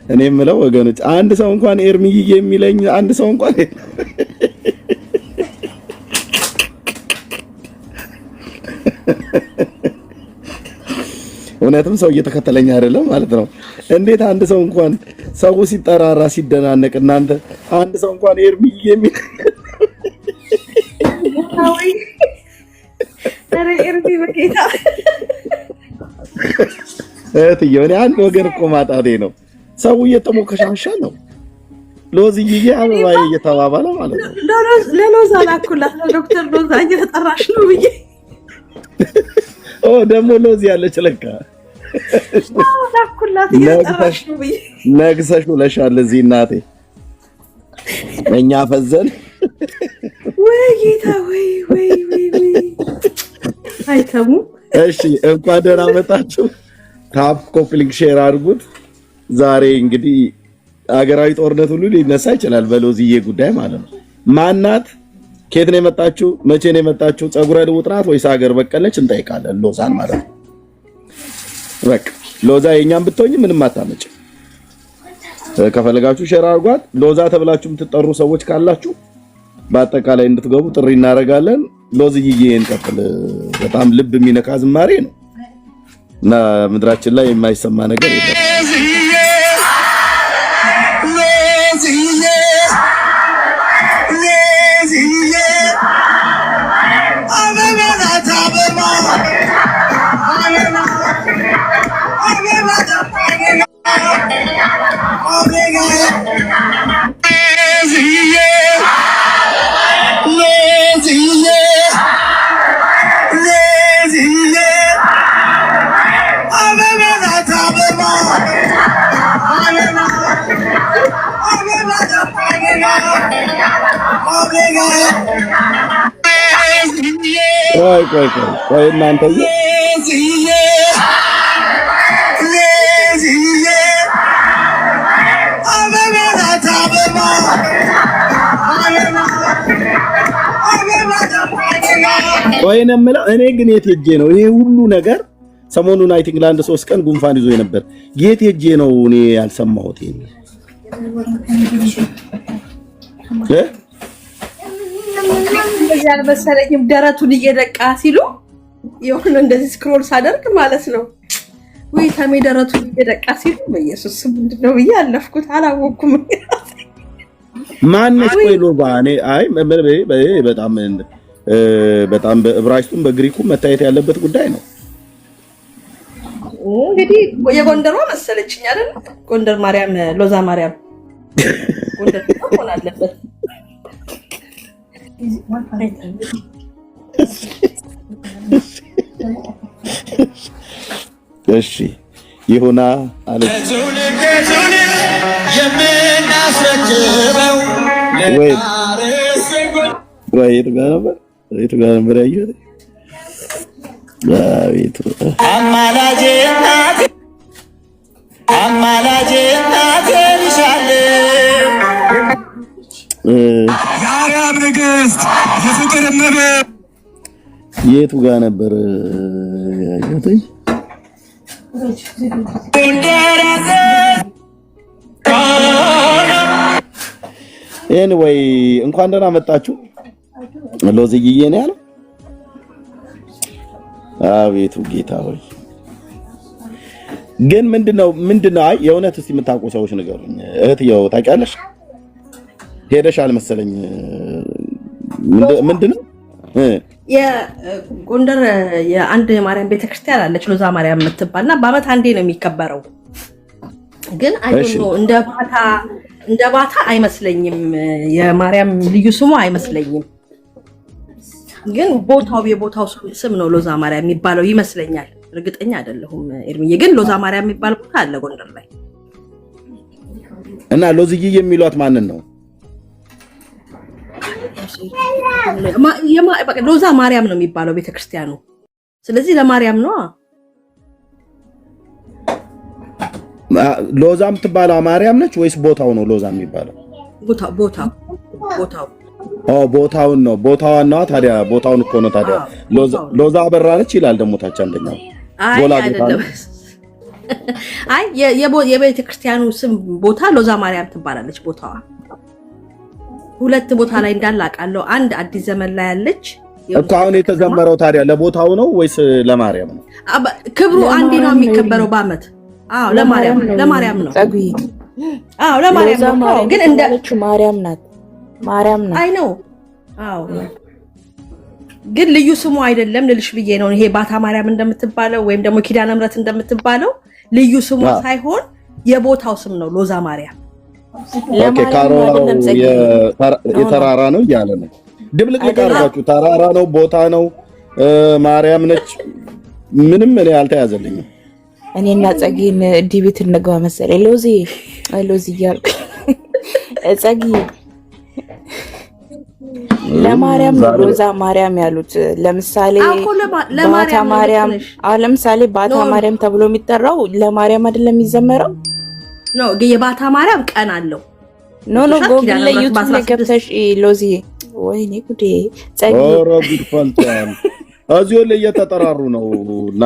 እኔ የምለው ወገኖች አንድ ሰው እንኳን ኤርሚዬ የሚለኝ አንድ ሰው እንኳን እውነትም ሰው እየተከተለኝ አይደለም ማለት ነው። እንዴት አንድ ሰው እንኳን ሰው ሲጠራራ ሲደናነቅ እናንተ አንድ ሰው እንኳን ኤርሚዬ የሚል አረ ኤርሚ በጌታ እኔ አንድ ወገን እኮ ማጣቴ ነው። ሰው እየተሞከሻሻ ነው። ሎዝዬ አበባዬ እየተባባለ ማለት ነው። ለሎዛ ላኩላት ለዶክተር ሎዛ እየተጠራሽ ነው ብዬ ደግሞ ሎዝ ያለች ለካ ላኩላት እየተጠራሽ ነው ብዬ ነግሰሽ ውለሻል እዚህ እናቴ። እኛ ፈዘን ወይ ጌታ ወይ አይተሙ። እሺ እንኳን ደህና መጣችሁ። ታፕ ኮፕሊንግ ሼር አድርጉት። ዛሬ እንግዲህ አገራዊ ጦርነት ሁሉ ሊነሳ ይችላል በሎዝዬ ጉዳይ ማለት ነው። ማናት? ከየት ነው የመጣችሁ? መቼ ነው የመጣችሁ? ጸጉረ ልውጥ ናት ወይስ ሀገር በቀለች? እንጠይቃለን ሎዛን ማለት ነው። በቃ ሎዛ የኛም ብትሆኝ ምንም አታመጭ። ከፈለጋችሁ ሼር አድርጓት። ሎዛ ተብላችሁ የምትጠሩ ሰዎች ካላችሁ በአጠቃላይ እንድትገቡ ጥሪ እናደርጋለን። ሎዝዬ እንቀጥል። በጣም ልብ የሚነካ ዝማሬ ነው እና ምድራችን ላይ የማይሰማ ነገር የለም። ቆይ እናንተ ቆይን የምለው እኔ ግን የት ሄጄ ነው ይሄ ሁሉ ነገር? ሰሞኑን አይ ቲንክ ለአንድ 3 ቀን ጉንፋን ይዞ ነበር። የት ሄጄ ነው እኔ ያልሰማሁት? እንደዚህ አልመሰለኝም። ደረቱን እየደቃ ሲሉ የሆነ እንደዚህ ስክሮል ሳደርግ ማለት ነው ወይ ታሜ ደረቱን እየደቃ ሲሉ በኢየሱስ ስም ምንድነው ብዬ አለፍኩት። አላወኩም። ማነሽ? ቆይ ሎባ እኔ አይ በጣም በዕብራይስጡም በግሪኩም መታየት ያለበት ጉዳይ ነው። እንግዲህ የጎንደሯ መሰለችኝ አይደል? ጎንደር ማርያም፣ ሎዛ ማርያም ጎንደር ሆነ አለበት። እሺ ይሁና አለች። ወይ ጋር ነበር ያየሁት። አቤት አማላጄ እናቴ ልሻለሁ የአርያም ንግሥት የፍቅር እመቤት። የቱ ጋር ነበር ያየሁት? ኤኒዌይ እንኳን ደህና መጣችሁ። ሎዝዬ ነው ያለው። አቤቱ ጌታ ሆይ ግን ምንድነው? አይ የእውነት እስቲ የምታውቁ ሰዎች ንገሩኝ። እህትየው ታውቂያለሽ? ሄደሻል መሰለኝ። ምንድነው? የጎንደር የአንድ ማርያም ቤተክርስቲያን አለች ሎዛ ማርያም የምትባልና በአመት አንዴ ነው የሚከበረው። ግን አይዶኖ እንደ ባታ አይመስለኝም። የማርያም ልዩ ስሙ አይመስለኝም። ግን የቦታው ስም ነው ሎዛ ማርያም የሚባለው ይመስለኛል። እርግጠኛ አይደለሁም ኤርሚዬ። ግን ሎዛ ማርያም የሚባል ቦታ አለ ጎንደር ላይ። እና ሎዝዬ የሚሏት ማንን ነው? ሎዛ ማርያም ነው የሚባለው ቤተክርስቲያኑ። ስለዚህ ለማርያም ነው። ሎዛ የምትባለው ማርያም ነች ወይስ ቦታው ነው ሎዛ የሚባለው? ቦታውን ነው። ቦታዋን ነው ታዲያ። ቦታውን እኮ ነው ታዲያ። ሎዛ አበራ ነች ይላል ደግሞ ታች አንደኛው። አይ የቤተ ክርስቲያኑ ስም ቦታ ሎዛ ማርያም ትባላለች ቦታዋ። ሁለት ቦታ ላይ እንዳላቃለው አንድ አዲስ ዘመን ላይ ያለች እኮ አሁን የተዘመረው ታዲያ ለቦታው ነው ወይስ ለማርያም ነው? ክብሩ አንዴ ነው የሚከበረው በአመት። አዎ ለማርያም ነው። ለማርያም ነው። ግን እንደለች ማርያም ናት። አይ ነው። አዎ ግን ልዩ ስሙ አይደለም ልልሽ ብዬ ነው። ይሄ ባታ ማርያም እንደምትባለው ወይም ደግሞ ኪዳነ ምሕረት እንደምትባለው ልዩ ስሙ ሳይሆን የቦታው ስም ነው ሎዛ ማርያም። የተራራ ነው እያለ ነው። ድብልቅልቅ አድርጋችሁ ተራራ ነው ቦታ ነው ማርያም ነች። ምንም እኔ አልተያዘልኝም። እኔና ጸጊን ዲቤት እንግባ መሰለኝ። ሎዚ እያልኩ ጸጊ ለማርያም ሎዛ ማርያም ያሉት ለምሳሌ ባታ ማርያም ለምሳሌ ባታ ማርያም ተብሎ የሚጠራው ለማርያም አይደለም የሚዘመረው ነው። የባታ ማርያም ቀን አለው። ኖ ጎግል ላይ ዩቲዩብ ላይ ገብተሽ ሎዚ ወይኔ ጉዴ ጸጊ ጉድ ፈልቷል። እዚሁ ላይ እየተጠራሩ ነውና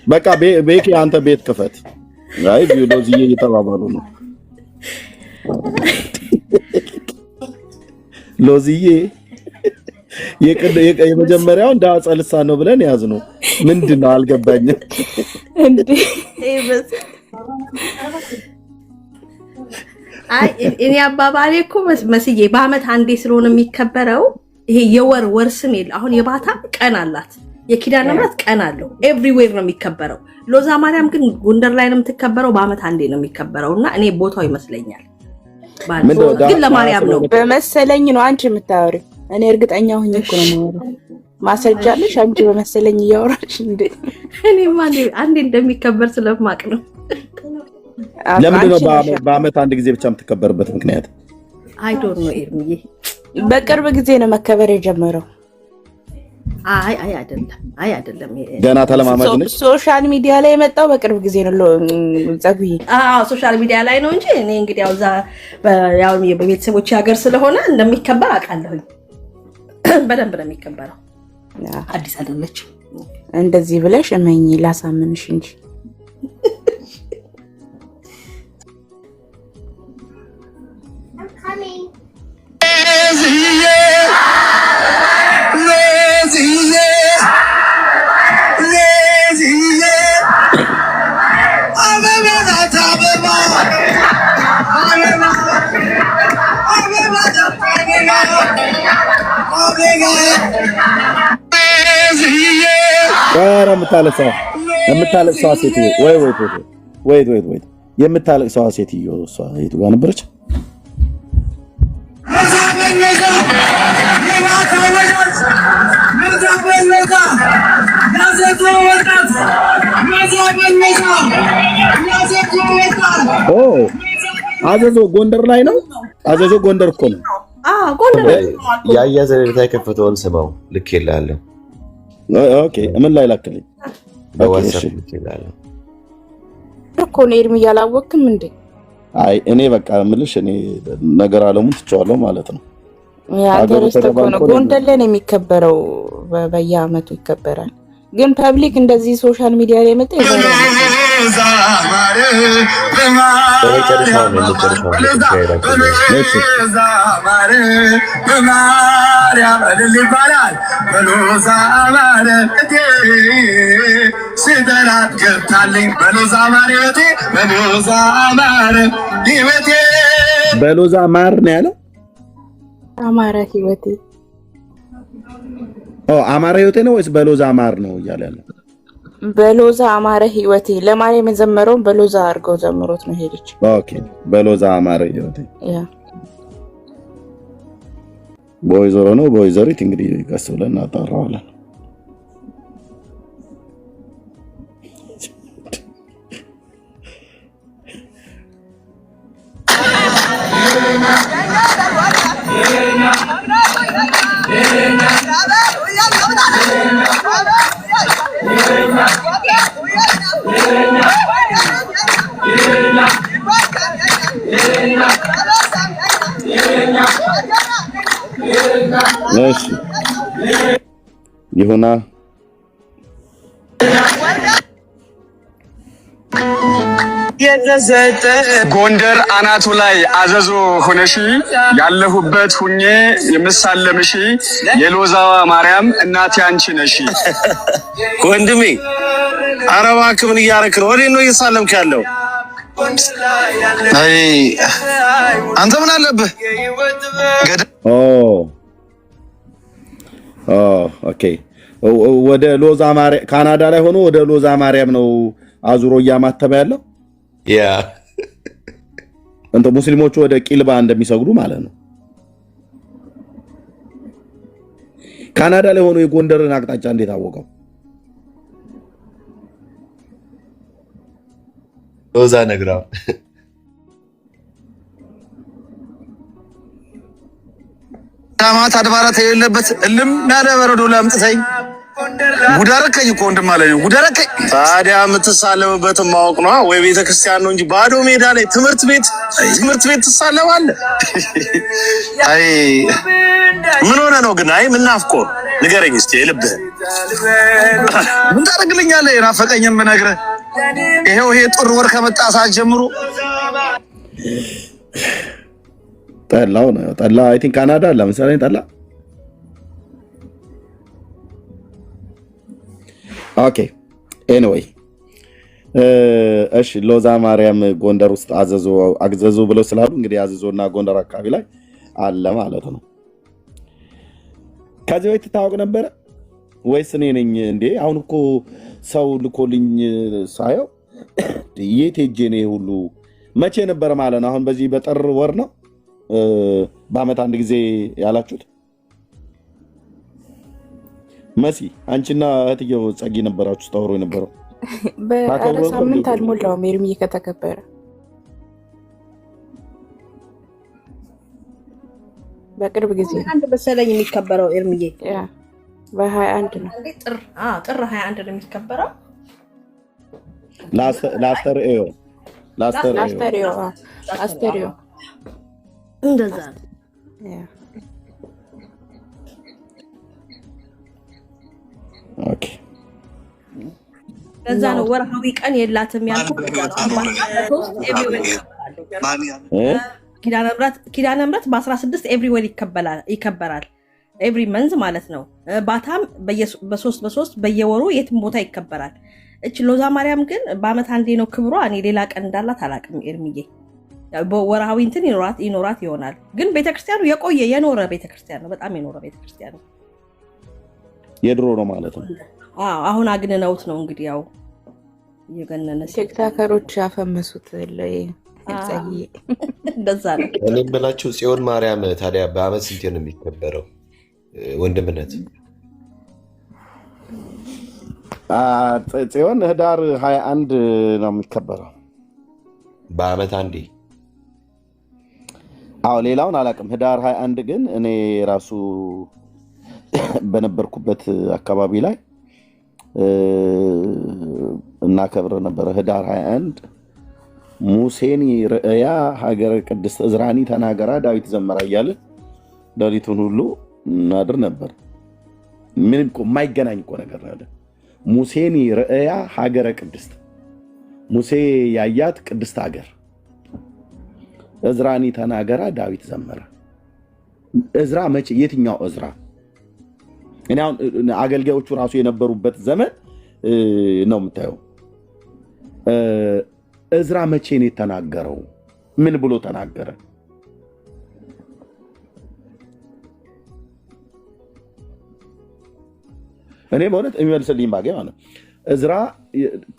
በቃ ቤኪ አንተ ቤት ክፈት። አይ ሎዚ እየተባባሉ ነው። ሎዚዬ የመጀመሪያው እንደ አጸልሳ ነው ብለን ያዝ ነው። ምንድነው አልገባኝም እንዴ? አይ እኔ አባባሌ እኮ መስዬ በአመት አንዴ ስለሆነ የሚከበረው ይሄ የወር ስም የለ። አሁን የባታ ቀን አላት፣ የኪዳነ ምሕረት ቀን አለው። ኤቭሪዌር ነው የሚከበረው። ሎዛ ማርያም ግን ጎንደር ላይ ነው የምትከበረው። በአመት አንዴ ነው የሚከበረው እና እኔ ቦታው ይመስለኛል ግን ለማርያም ነው በመሰለኝ ነው አንቺ የምታወሪው። እኔ እርግጠኛ ሆኜ እኮ ነው የማወራው። ማስረጃለሽ አንቺ በመሰለኝ እያወራሽ እንዴ? እኔማ አንዴ እንደሚከበር ስለማቅ ነው። ለምንድን ነው በአመት አንድ ጊዜ ብቻ የምትከበርበት ምክንያት? አይ ዶንት ኖ ኤርሚዬ። በቅርብ ጊዜ ነው መከበር የጀመረው። አይ አይደለም ገና ተለማማጅ ነች። ሶሻል ሚዲያ ላይ የመጣው በቅርብ ጊዜ ነው ጸጉዬ። ሶሻል ሚዲያ ላይ ነው እንጂ እኔ እንግዲህ ያው በቤተሰቦች ሀገር ስለሆነ እንደሚከበር አውቃለሁኝ። በደንብ ነው የሚከበረው። አዲስ አይደለች። እንደዚህ ብለሽ እመኚ ላሳምንሽ እንጂ የምታለቅሰዋ ሴትዮ ወይ የምታለቅሰዋ ሴትዮ እሷ የቱ ጋር ነበረች? አዘዞ ጎንደር ላይ ነው። አዘዞ ጎንደር እኮ ነው። ያያዘ ለታ የከፈተውን ስማው ልክ ይላል። ኦኬ ምን ላይ ላክልኝ? በዋትስአፕ ልክ ይላል እኮ ነው። ኤርሚ ያላወቅም እንዴ? አይ እኔ በቃ ምልሽ እኔ ነገር አለሙን ትቸዋለሁ ማለት ነው። ጎንደር ላይ ነው የሚከበረው። በየአመቱ ይከበራል። ግን ፐብሊክ እንደዚህ ሶሻል ሚዲያ ላይ መጣ ይባላል። በሎዛ ማር ነው ያለው። አማረ ህይወቴ አማረ ህይወቴ ነው ወይስ በሎዛ ማር ነው እያለ ያለው? በሎዛ አማረ ህይወቴ ለማርያም የዘመረውን በሎዛ አድርገው ዘምሮት ነው ሄደች። ኦኬ በሎዛ አማረ ህይወቴ በወይዘሮ ነው በወይዘሪት እንግዲህ ቀስ ብለን እናጣራዋለን። እሺ ይሁና የተሰጠ ጎንደር አናቱ ላይ አዘዞ ሆነሺ ያለሁበት ሁኜ የምሳለምሺ የሎዛዋ ማርያም እናቴ አንቺ ነሺ። ወንድሜ ኧረ እባክህ ምን እያደረክ ነው? ወዴት ነው እየሳለምክ ያለው? አይ አንተ ምን አለብህ? ኦኬ ወደ ሎዛ ማርያም ካናዳ ላይ ሆኖ ወደ ሎዛ ማርያም ነው አዙሮ እያማተበ ያለው። ያ እንተ ሙስሊሞቹ ወደ ቂልባ እንደሚሰግዱ ማለት ነው። ካናዳ ላይ ሆኖ የጎንደርን አቅጣጫ እንዴት አወቀው? ሎዛ ነግራው ዳማት አድባራት የሌለበት እልም ያለ በረዶ ላምጥተኝ ጉዳረከኝ እኮ ወንድም አለኝ ጉዳረከኝ። ታዲያ የምትሳለምበትን ማወቅ ነው ወይ? ቤተክርስቲያን ነው እንጂ ባዶ ሜዳ ላይ ትምህርት ቤት ትሳለማለህ? አይ ምን ሆነ ነው ግን? አይ ምን ናፍቆ ንገረኝ እስቲ የልብህ ምን ታደርግልኛለህ? የናፈቀኝን ብነግርህ ይሄው ይሄ ጥር ወር ከመጣ ሰዓት ጀምሮ ጠላው ነው ጠላ። አይ ቲንክ ካናዳ ለምሳሌ ጠላ። ኦኬ ኤኒዌይ እሺ ሎዛ ማርያም ጎንደር ውስጥ አዘዞ ብለው ስላሉ እንግዲህ አዘዞና ጎንደር አካባቢ ላይ አለ ማለት ነው። ከዚህ በፊት ታወቅ ነበረ ወይስ እኔ ነኝ እንዴ? አሁን እኮ ሰው ልኮልኝ ሳየው የት ሄጄ ነው ሁሉ መቼ ነበር ማለት ነው? አሁን በዚህ በጥር ወር ነው በአመት አንድ ጊዜ ያላችሁት? መሲ አንቺና እህትየው ጸጊ ነበራችሁ ታወሩ የነበረው? በሳምንት አልሞላውም ኤርሚዬ ከተከበረ በቅርብ ጊዜ አንድ መሰለኝ የሚከበረው ኤርሚዬ። በ21 ነው ጥር 21 ነው የሚከበረው። ላስተርእዮ እንደዛ ነው። ኦኬ ለዛ ነው ወርሃዊ ቀን የላትም ያልኩት። ኪዳነ ምሕረት በ16 ኤቭሪዌር ይከበራል። ኤቭሪ መንዝ ማለት ነው። ባታም በ3 በየወሩ የትም ቦታ ይከበራል። እች ሎዛ ማርያም ግን በአመት አንዴ ነው ክብሯ። እኔ ሌላ ቀን እንዳላት አላውቅም ኤርሚዬ። ወርሃዊ እንትን ይኖራት ይሆናል። ግን ቤተክርስቲያኑ የቆየ የኖረ ቤተክርስቲያን ነው። በጣም የኖረ ቤተክርስቲያን ነው። የድሮ ነው ማለት ነው። አሁን አግንነውት ነው እንግዲህ ያው የገነነ ቲክታከሮች ያፈመሱት እንደዛ ነው። እኔ የምላችሁ ጽዮን ማርያም ታዲያ በአመት ስንቴ ነው የሚከበረው? ወንድምነት ጽዮን ህዳር 21 ነው የሚከበረው በአመት አንዴ። ሌላውን አላውቅም። ህዳር 21 ግን እኔ ራሱ በነበርኩበት አካባቢ ላይ እናከብር ነበረ። ህዳር 21 ሙሴኒ ርእያ ሀገረ ቅድስት እዝራኒ ተናገራ ዳዊት ዘመራ እያለ ሌሊቱን ሁሉ እናድር ነበር። ምንም የማይገናኝ እኮ ነገር አለ። ሙሴኒ ርእያ ሀገረ ቅድስት፣ ሙሴ ያያት ቅድስት ሀገር፣ እዝራኒ ተናገራ ዳዊት ዘመራ። እዝራ መቼ? የትኛው እዝራ? እኔ አሁን አገልጋዮቹ ራሱ የነበሩበት ዘመን ነው የምታየው። እዝራ መቼ ነው የተናገረው? ምን ብሎ ተናገረ? እኔ በእውነት የሚመልስልኝ ባገኝ ማለት እዝራ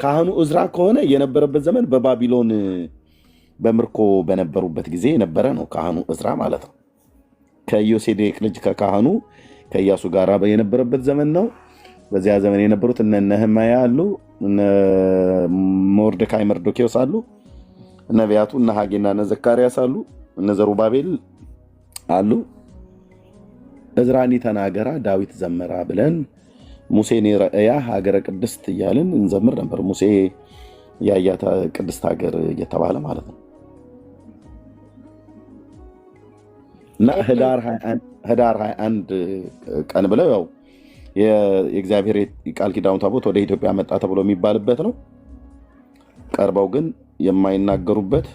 ካህኑ እዝራ ከሆነ የነበረበት ዘመን በባቢሎን በምርኮ በነበሩበት ጊዜ የነበረ ነው ካህኑ እዝራ ማለት ነው። ከዮሴዴቅ ልጅ ከካህኑ ከኢያሱ ጋር የነበረበት ዘመን ነው። በዚያ ዘመን የነበሩት እነ ነህምያ አሉ፣ እነ ሞርደካይ መርዶኪዎስ አሉ፣ ነቢያቱ እነ ሐጌና እነ ዘካርያስ አሉ፣ እነ ዘሩባቤል አሉ። እዝራኒ ተናገራ ዳዊት ዘመራ ብለን ሙሴኒ ርእያ ሀገረ ቅድስት እያልን እንዘምር ነበር። ሙሴ ያያት ቅድስት ሀገር እየተባለ ማለት ነው። እና ህዳር 21 ቀን ብለው ያው የእግዚአብሔር ቃል ኪዳኑ ታቦት ወደ ኢትዮጵያ መጣ ተብሎ የሚባልበት ነው። ቀርበው ግን የማይናገሩበት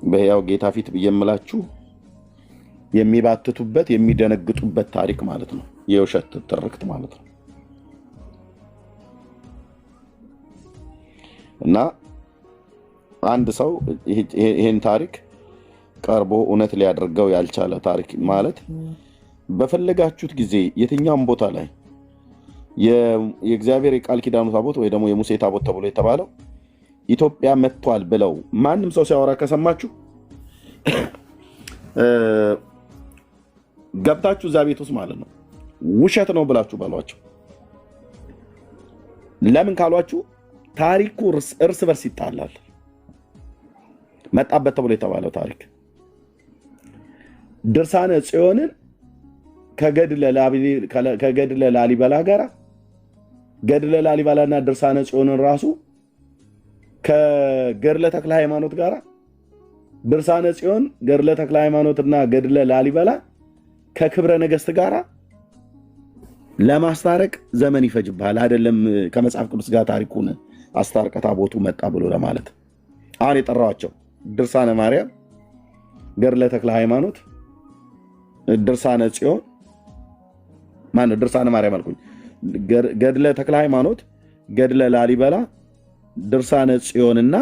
በሕያው ጌታ ፊት ብየምላችሁ የሚባትቱበት የሚደነግጡበት ታሪክ ማለት ነው። የውሸት ትርክት ማለት ነው። እና አንድ ሰው ይሄን ታሪክ ቀርቦ እውነት ሊያደርገው ያልቻለ ታሪክ ማለት በፈለጋችሁት ጊዜ የትኛውም ቦታ ላይ የእግዚአብሔር የቃል ኪዳኑ ታቦት ወይ ደግሞ የሙሴ ታቦት ተብሎ የተባለው ኢትዮጵያ መጥቷል ብለው ማንም ሰው ሲያወራ ከሰማችሁ ገብታችሁ እዛ ቤት ውስጥ ማለት ነው ውሸት ነው ብላችሁ ባሏቸው። ለምን ካሏችሁ ታሪኩ እርስ በርስ ይጣላል። መጣበት ተብሎ የተባለው ታሪክ ድርሳነ ጽዮንን ከገድለ ላሊበላ ጋራ ገድለ ላሊበላና ድርሳነ ጽዮንን ራሱ ከገድለ ተክለ ሃይማኖት ጋራ ድርሳነ ጽዮን ገድለ ተክለ ሃይማኖትና ገድለ ላሊበላ ከክብረ ነገስት ጋራ ለማስታረቅ ዘመን ይፈጅብሃል አይደለም ከመጽሐፍ ቅዱስ ጋር ታሪኩን አስታርቀ ታቦቱ መጣ ብሎ ለማለት። አሁን የጠራዋቸው ድርሳነ ማርያም፣ ገድለ ተክለ ሃይማኖት፣ ድርሳነ ጽዮን ማነው ድርሳነ ማርያም አልኩኝ፣ ገድለ ተክለ ሃይማኖት፣ ገድለ ላሊበላ፣ ድርሳነ ጽዮንና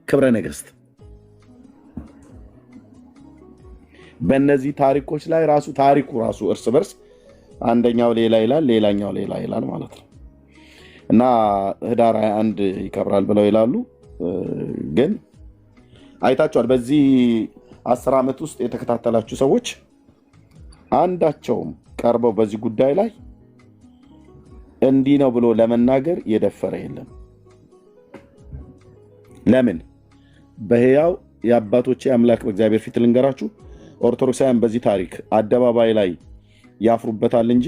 ክብረ ነገስት በእነዚህ ታሪኮች ላይ ራሱ ታሪኩ ራሱ እርስ በርስ አንደኛው ሌላ ይላል ሌላኛው ሌላ ይላል ማለት ነው። እና ህዳር 21 ይከብራል ብለው ይላሉ። ግን አይታችኋል በዚህ 10 ዓመት ውስጥ የተከታተላችሁ ሰዎች አንዳቸውም ቀርበው በዚህ ጉዳይ ላይ እንዲህ ነው ብሎ ለመናገር የደፈረ የለም። ለምን? በሕያው የአባቶቼ አምላክ በእግዚአብሔር ፊት ልንገራችሁ ኦርቶዶክሳውያን በዚህ ታሪክ አደባባይ ላይ ያፍሩበታል እንጂ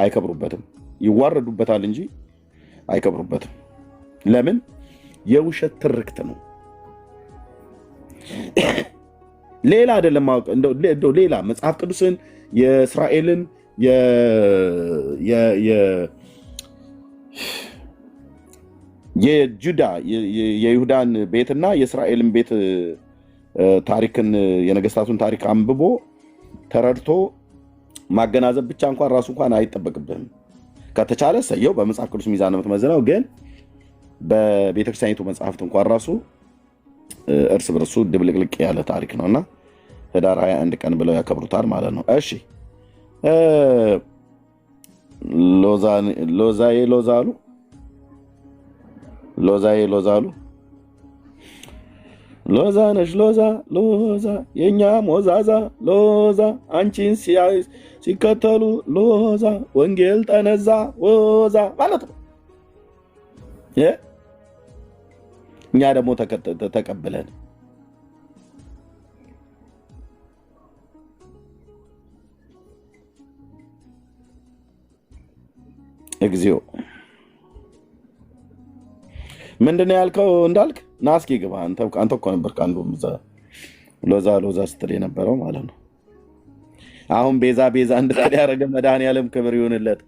አይከብሩበትም። ይዋረዱበታል እንጂ አይከብሩበትም። ለምን? የውሸት ትርክት ነው። ሌላ አይደለም። እንደው ሌላ መጽሐፍ ቅዱስን የእስራኤልን የጁዳ የይሁዳን ቤትና የእስራኤልን ቤት ታሪክን የነገስታቱን ታሪክ አንብቦ ተረድቶ ማገናዘብ ብቻ እንኳን ራሱ እንኳን አይጠበቅብህም። ከተቻለ ሰየው በመጽሐፍ ቅዱስ ሚዛን ነው የምትመዝነው። ግን በቤተክርስቲያኒቱ መጽሐፍት እንኳን ራሱ እርስ በርሱ ድብልቅልቅ ያለ ታሪክ ነውና ህዳር 21 ቀን ብለው ያከብሩታል ማለት ነው። እሺ ሎዛሉ ሎዛ ነሽ ሎዛ የኛ ሞዛዛ ሎዛ አንቺን ሲከተሉ ሎዛ ወንጌል ጠነዛ ሎዛ ማለት ነው። እኛ ደግሞ ተቀብለን እግዚኦ ምንድነው ያልከው? እንዳልክ ና እስኪ ግባ። አንተ እኮ ነበርክ አንዱ ሎዛ ስትል የነበረው ማለት ነው። አሁን ቤዛ እንድትል ያደረገ መድኃኒዓለም ክብር ይሁንለት።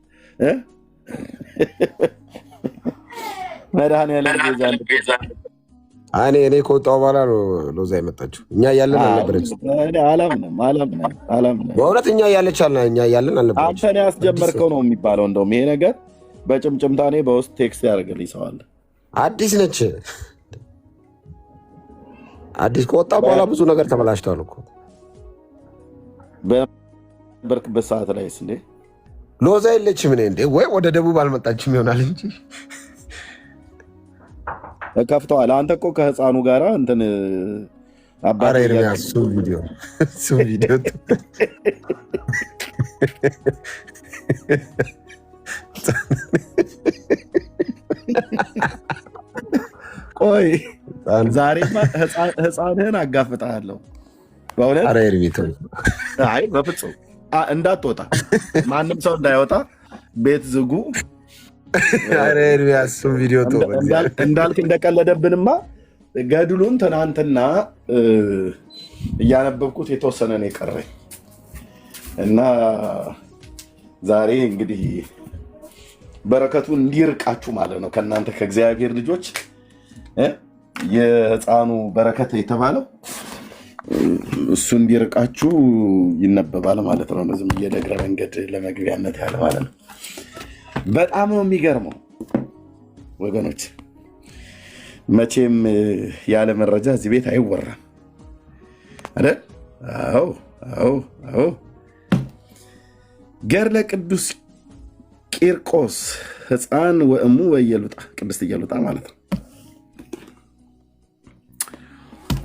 መድኃኒዓለም ቤዛ እኔ ከወጣሁ በኋላ ነው ሎዛ የመጣችው። እኛ እያለን አልነበረችም። አላምንም። በእውነት እኛ እያለን አልነበረችም። አንተ ነው ያስጀመርከው ነው የሚባለው። እንደውም ይሄ ነገር በጭምጭምታ እኔ በውስጥ ቴክስት ያደርግልኝ ሰው አለ። አዲስ ነች። አዲስ ከወጣ በኋላ ብዙ ነገር ተበላሽቷል እኮ። በነበርክበት ሰዓት ላይስ እንዴ ሎዛ የለችም። እኔ እንዴ ወይ ወደ ደቡብ አልመጣችም ይሆናል እንጂ ከፍተዋል። አንተ እኮ ከህፃኑ ጋራ እንትን አባሬ እሱ ቪዲዮ ቆይ ዛሬማ ህፃንህን አጋፍጣለሁ በእውነት። አይ በፍጹም እንዳትወጣ፣ ማንም ሰው እንዳይወጣ፣ ቤት ዝጉ። እንዳልክ እንደቀለደብንማ ገድሉን ትናንትና እያነበብኩት የተወሰነ ነው የቀረኝ እና ዛሬ እንግዲህ በረከቱን እንዲርቃችሁ ማለት ነው ከእናንተ ከእግዚአብሔር ልጆች የሕፃኑ በረከት የተባለው እሱ እንዲርቃችሁ ይነበባል ማለት ነው። ዝም የደግረ መንገድ ለመግቢያነት ያለ ማለት ነው። በጣም ነው የሚገርመው ወገኖች። መቼም ያለ መረጃ እዚህ ቤት አይወራም አይደል? አዎ። ገድለ ቅዱስ ቂርቆስ ሕፃን ወእሙ ወኢየሉጣ ቅድስት ኢየሉጣ ማለት ነው።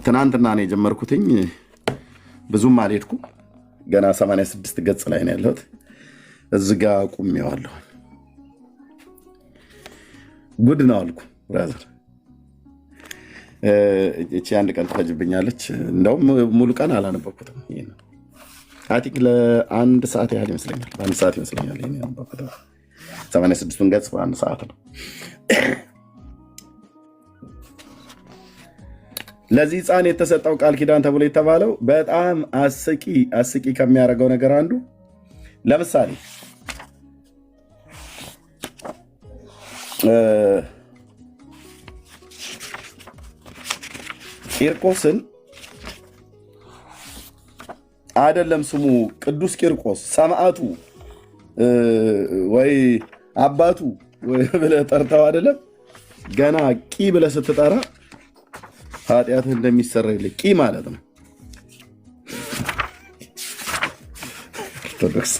ትናንትና ነው የጀመርኩትኝ። ብዙም አልሄድኩም። ገና 86 ገጽ ላይ ነው ያለሁት። እዚህ ጋ ቁሜዋለሁ። ጉድ ነው አልኩ ብራዘር። እቺ አንድ ቀን ትፈጅብኛለች። እንደውም ሙሉ ቀን አላነበብኩትም። ይሄን አቲክ ለአንድ ሰዓት ያህል ይመስለኛል። በአንድ ሰዓት ይመስለኛል ይሄን ያነበብኩት። 86ቱን ገጽ በአንድ ሰዓት ነው። ለዚህ ሕፃን የተሰጠው ቃል ኪዳን ተብሎ የተባለው በጣም አስቂ ከሚያደርገው ነገር አንዱ ለምሳሌ ቂርቆስን አይደለም ስሙ ቅዱስ ቂርቆስ ሰማዕቱ ወይ አባቱ ብለህ ጠርተው አይደለም ገና ቂ ብለህ ስትጠራ ኃጢአት እንደሚሰረይልህ ቂ ማለት ነው። ኦርቶዶክስ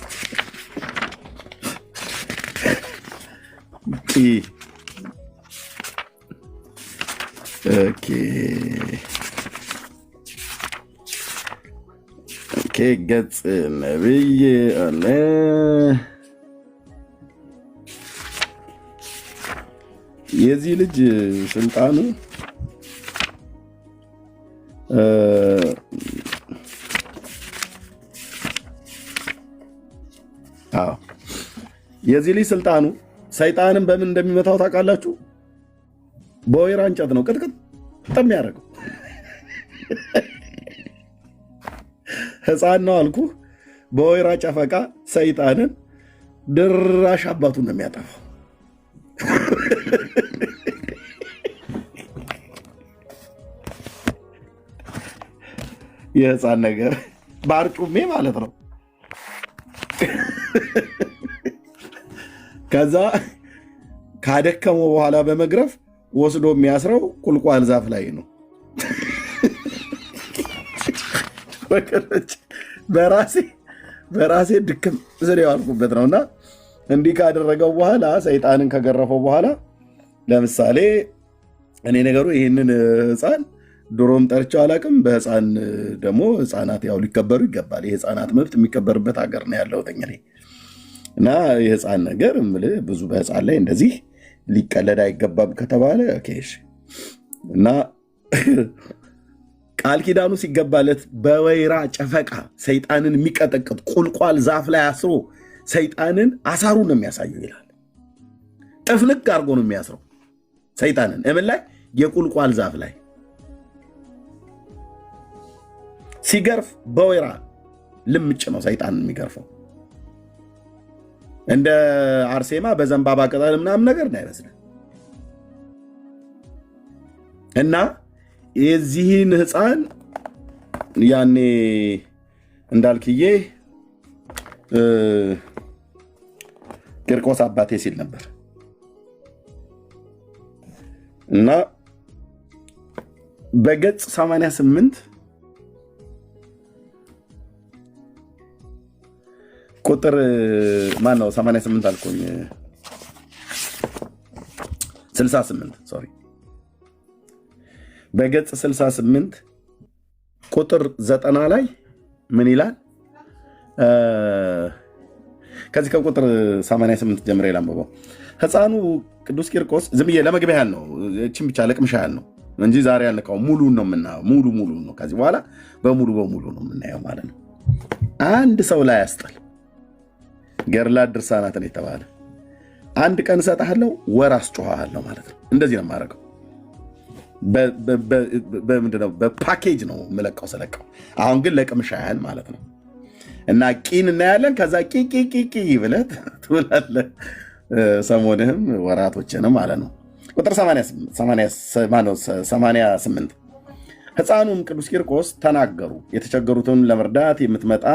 ቂ ኦኬ ገጽ ነብይ አለ። የዚህ ልጅ ስልጣኑ የዚህ ልጅ ስልጣኑ ሰይጣንን በምን እንደሚመታው ታውቃላችሁ? በወይራ እንጨት ነው ቅጥቅጥ የሚያደርገው። ሕፃን ነው አልኩ። በወይራ ጨፈቃ ሰይጣንን ድራሽ አባቱን ነው የሚያጠፋው። የሕፃን ነገር በአርጩሜ ማለት ነው። ከዛ ካደከመው በኋላ በመግረፍ ወስዶ የሚያስረው ቁልቋል ዛፍ ላይ ነው። በራሴ ድክም ስለ ያልኩበት ነውና እንዲህ ካደረገው በኋላ ሰይጣንን ከገረፈው በኋላ ለምሳሌ እኔ ነገሩ ይህንን ሕፃን ድሮም ጠርቼው አላውቅም። በሕፃን ደግሞ ሕፃናት ያው ሊከበሩ ይገባል። የሕፃናት መብት የሚከበርበት ሀገር ነው ያለሁት እኔ እና የሕፃን ነገር እምልህ ብዙ በሕፃን ላይ እንደዚህ ሊቀለድ አይገባም ከተባለ ኬሽ እና ቃል ኪዳኑ ሲገባለት በወይራ ጨፈቃ ሰይጣንን የሚቀጠቅጥ ቁልቋል ዛፍ ላይ አስሮ ሰይጣንን አሳሩን ነው የሚያሳየው ይላል። ጥፍንቅ አድርጎ ነው የሚያስረው ሰይጣንን እምን ላይ የቁልቋል ዛፍ ላይ ሲገርፍ በወይራ ልምጭ ነው ሰይጣንን የሚገርፈው። እንደ አርሴማ በዘንባባ ቅጠል ምናምን ነገር ነው አይመስልም። እና የዚህን ሕፃን ያኔ እንዳልክዬ ቂርቆስ አባቴ ሲል ነበር እና በገጽ 88 ቁጥር ማን ነው? 88 አልኩኝ 68 ሶሪ። በገጽ 68 ቁጥር 90 ላይ ምን ይላል? ከዚህ ከቁጥር 88 ጀምሬ ላንብበው። ሕፃኑ ቅዱስ ቂርቆስ ዝም ብዬ ለመግቢያ ያህል ነው፣ እቺን ብቻ ለቅምሻ ያህል ነው እንጂ ዛሬ ያልነካው ሙሉን ነው የምናየው። ሙሉ ነው። ከዚህ በኋላ በሙሉ ነው የምናየው ማለት ነው። አንድ ሰው ላይ ያስጠል ገድላት ድርሳናትን የተባለ አንድ ቀን እሰጥሃለሁ ወር አስጮሃለሁ ማለት ነው። እንደዚህ ነው የማደርገው። በምንድነው በፓኬጅ ነው የምለቀው ስለቀው። አሁን ግን ለቅምሻ ያህል ማለት ነው። እና ቂን እናያለን። ከዛ ቂ ብለህ ትውላለህ ሰሞንህም ወራቶችንም ማለት ነው። ቁጥር 88 ሕፃኑም ቅዱስ ቂርቆስ ተናገሩ፣ የተቸገሩትን ለመርዳት የምትመጣ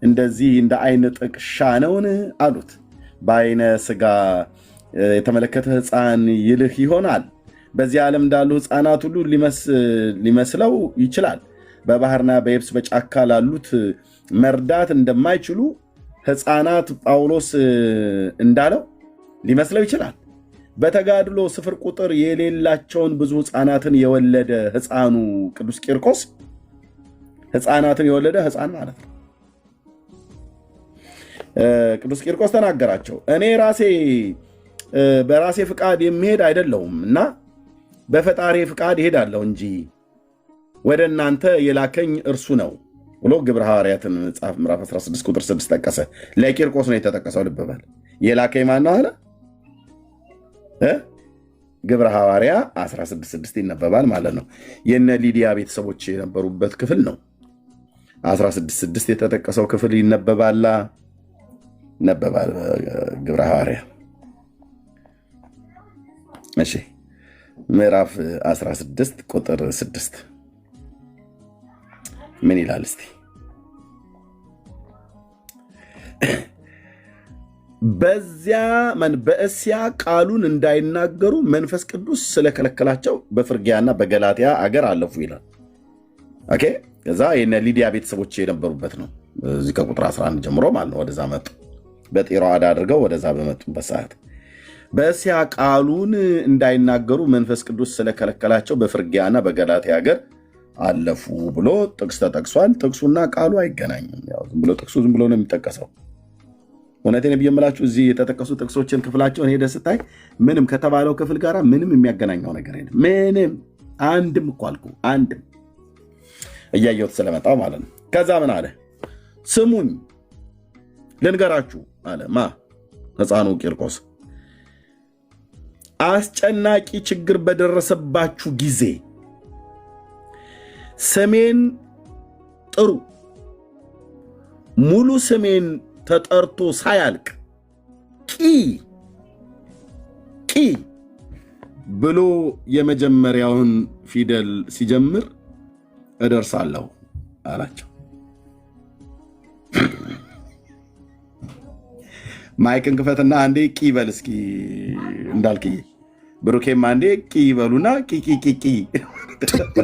እንደዚህ እንደ አይነ ጥቅሻ ነውን አሉት። በአይነ ሥጋ የተመለከተ ሕፃን ይልህ ይሆናል። በዚህ ዓለም እንዳሉ ሕፃናት ሁሉ ሊመስለው ይችላል። በባህርና በየብስ በጫካ ላሉት መርዳት እንደማይችሉ ሕፃናት ጳውሎስ እንዳለው ሊመስለው ይችላል። በተጋድሎ ስፍር ቁጥር የሌላቸውን ብዙ ሕፃናትን የወለደ ሕፃኑ ቅዱስ ቂርቆስ ሕፃናትን የወለደ ሕፃን ማለት ነው። ቅዱስ ቂርቆስ ተናገራቸው፣ እኔ በራሴ ፍቃድ የሚሄድ አይደለሁም እና በፈጣሪ ፍቃድ ይሄዳለሁ እንጂ ወደ እናንተ የላከኝ እርሱ ነው ብሎ ግብረ ሐዋርያትን መጽሐፍ ምዕራፍ 16 ቁጥር 6 ጠቀሰ። ለቂርቆስ ነው የተጠቀሰው። ልብ በል የላከኝ ማን ነው አለ? ግብረ ሐዋርያ 16:6 ይነበባል ማለት ነው። የነ ሊዲያ ቤተሰቦች የነበሩበት ክፍል ነው። 16:6 የተጠቀሰው ክፍል ይነበባል ግብረ ሐዋርያ። እሺ ምዕራፍ 16 ቁጥር 6 ምን ይላል እስቲ? በእስያ ቃሉን እንዳይናገሩ መንፈስ ቅዱስ ስለከለከላቸው በፍርግያና በገላትያ አገር አለፉ ይላል። ኦኬ ከዛ የነ ሊዲያ ቤተሰቦች የነበሩበት ነው። እዚህ ከቁጥር 11 ጀምሮ ማለት ነው። ወደዛ መጡ። በጢሮአዳ አድርገው ወደዛ በመጡበት ሰዓት በእስያ ቃሉን እንዳይናገሩ መንፈስ ቅዱስ ስለከለከላቸው በፍርግያና በገላትያ አገር አለፉ ብሎ ጥቅስ ተጠቅሷል። ጥቅሱና ቃሉ አይገናኝም። ያው ጥቅሱ ዝም ብሎ ነው የሚጠቀሰው። እውነቴን ብዬ የምላችሁ እዚህ የተጠቀሱ ጥቅሶችን ክፍላቸውን ሄደህ ስታይ ምንም ከተባለው ክፍል ጋር ምንም የሚያገናኘው ነገር የለም። ምንም አንድም እኮ አልኩ አንድም እያየሁት ስለመጣው ማለት ነው። ከዛ ምን አለ? ስሙኝ ልንገራችሁ አለ ሕፃኑ ቂርቆስ አስጨናቂ ችግር በደረሰባችሁ ጊዜ ስሜን ጥሩ። ሙሉ ስሜን ተጠርቶ ሳያልቅ ቂ ብሎ የመጀመሪያውን ፊደል ሲጀምር እደርሳለሁ አላቸው። ማይክን ክፈትና አንዴ ቂ በል እስኪ እንዳልክዬ፣ ብሩኬም አንዴ ቂ በሉና ቂ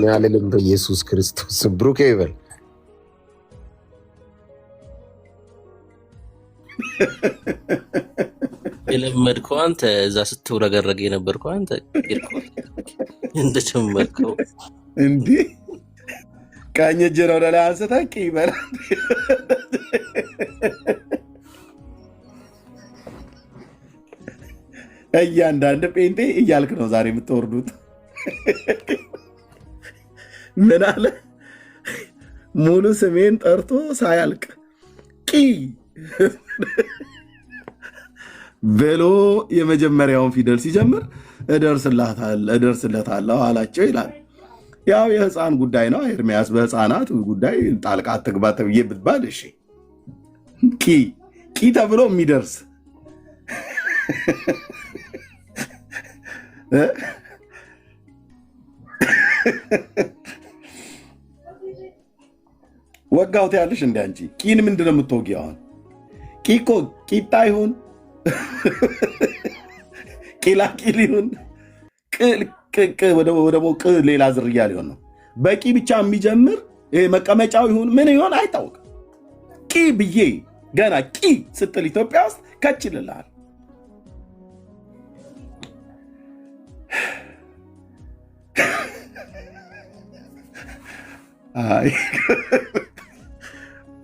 ያለልም በኢየሱስ ክርስቶስ ብሩኬ ይበል። የለመድከው አንተ እዛ ስትውረገረግ የነበርከው አንተ ቂርቆስ እንደጀመርከው እንዲህ ቀኝ እጅን ወደ ላይ አንስተህ ቂ በል። እያንዳንድ ጴንጤ እያልክ ነው ዛሬ የምትወርዱት። ምን አለ? ሙሉ ስሜን ጠርቶ ሳያልቅ ቂ ብሎ የመጀመሪያውን ፊደል ሲጀምር እደርስለታለሁ አላቸው ይላል። ያው የሕፃን ጉዳይ ነው። ኤርምያስ በሕፃናት ጉዳይ ጣልቃ አትግባ ተብዬ ብትባል እሺ፣ ቂ ተብሎ የሚደርስ ወጋውት ያለሽ እንደ አንቺ ቂን ምንድን ነው የምትወጊው? አሁን ቂ እኮ ቂጣ ይሁን ቂላቂል ይሁን ደግሞ ሌላ ዝርያ ሊሆን ነው። በቂ ብቻ የሚጀምር መቀመጫው ይሁን ምን ይሆን አይታወቅም። ቂ ብዬ ገና ቂ ስትል ኢትዮጵያ ውስጥ ከች ይልልሃል።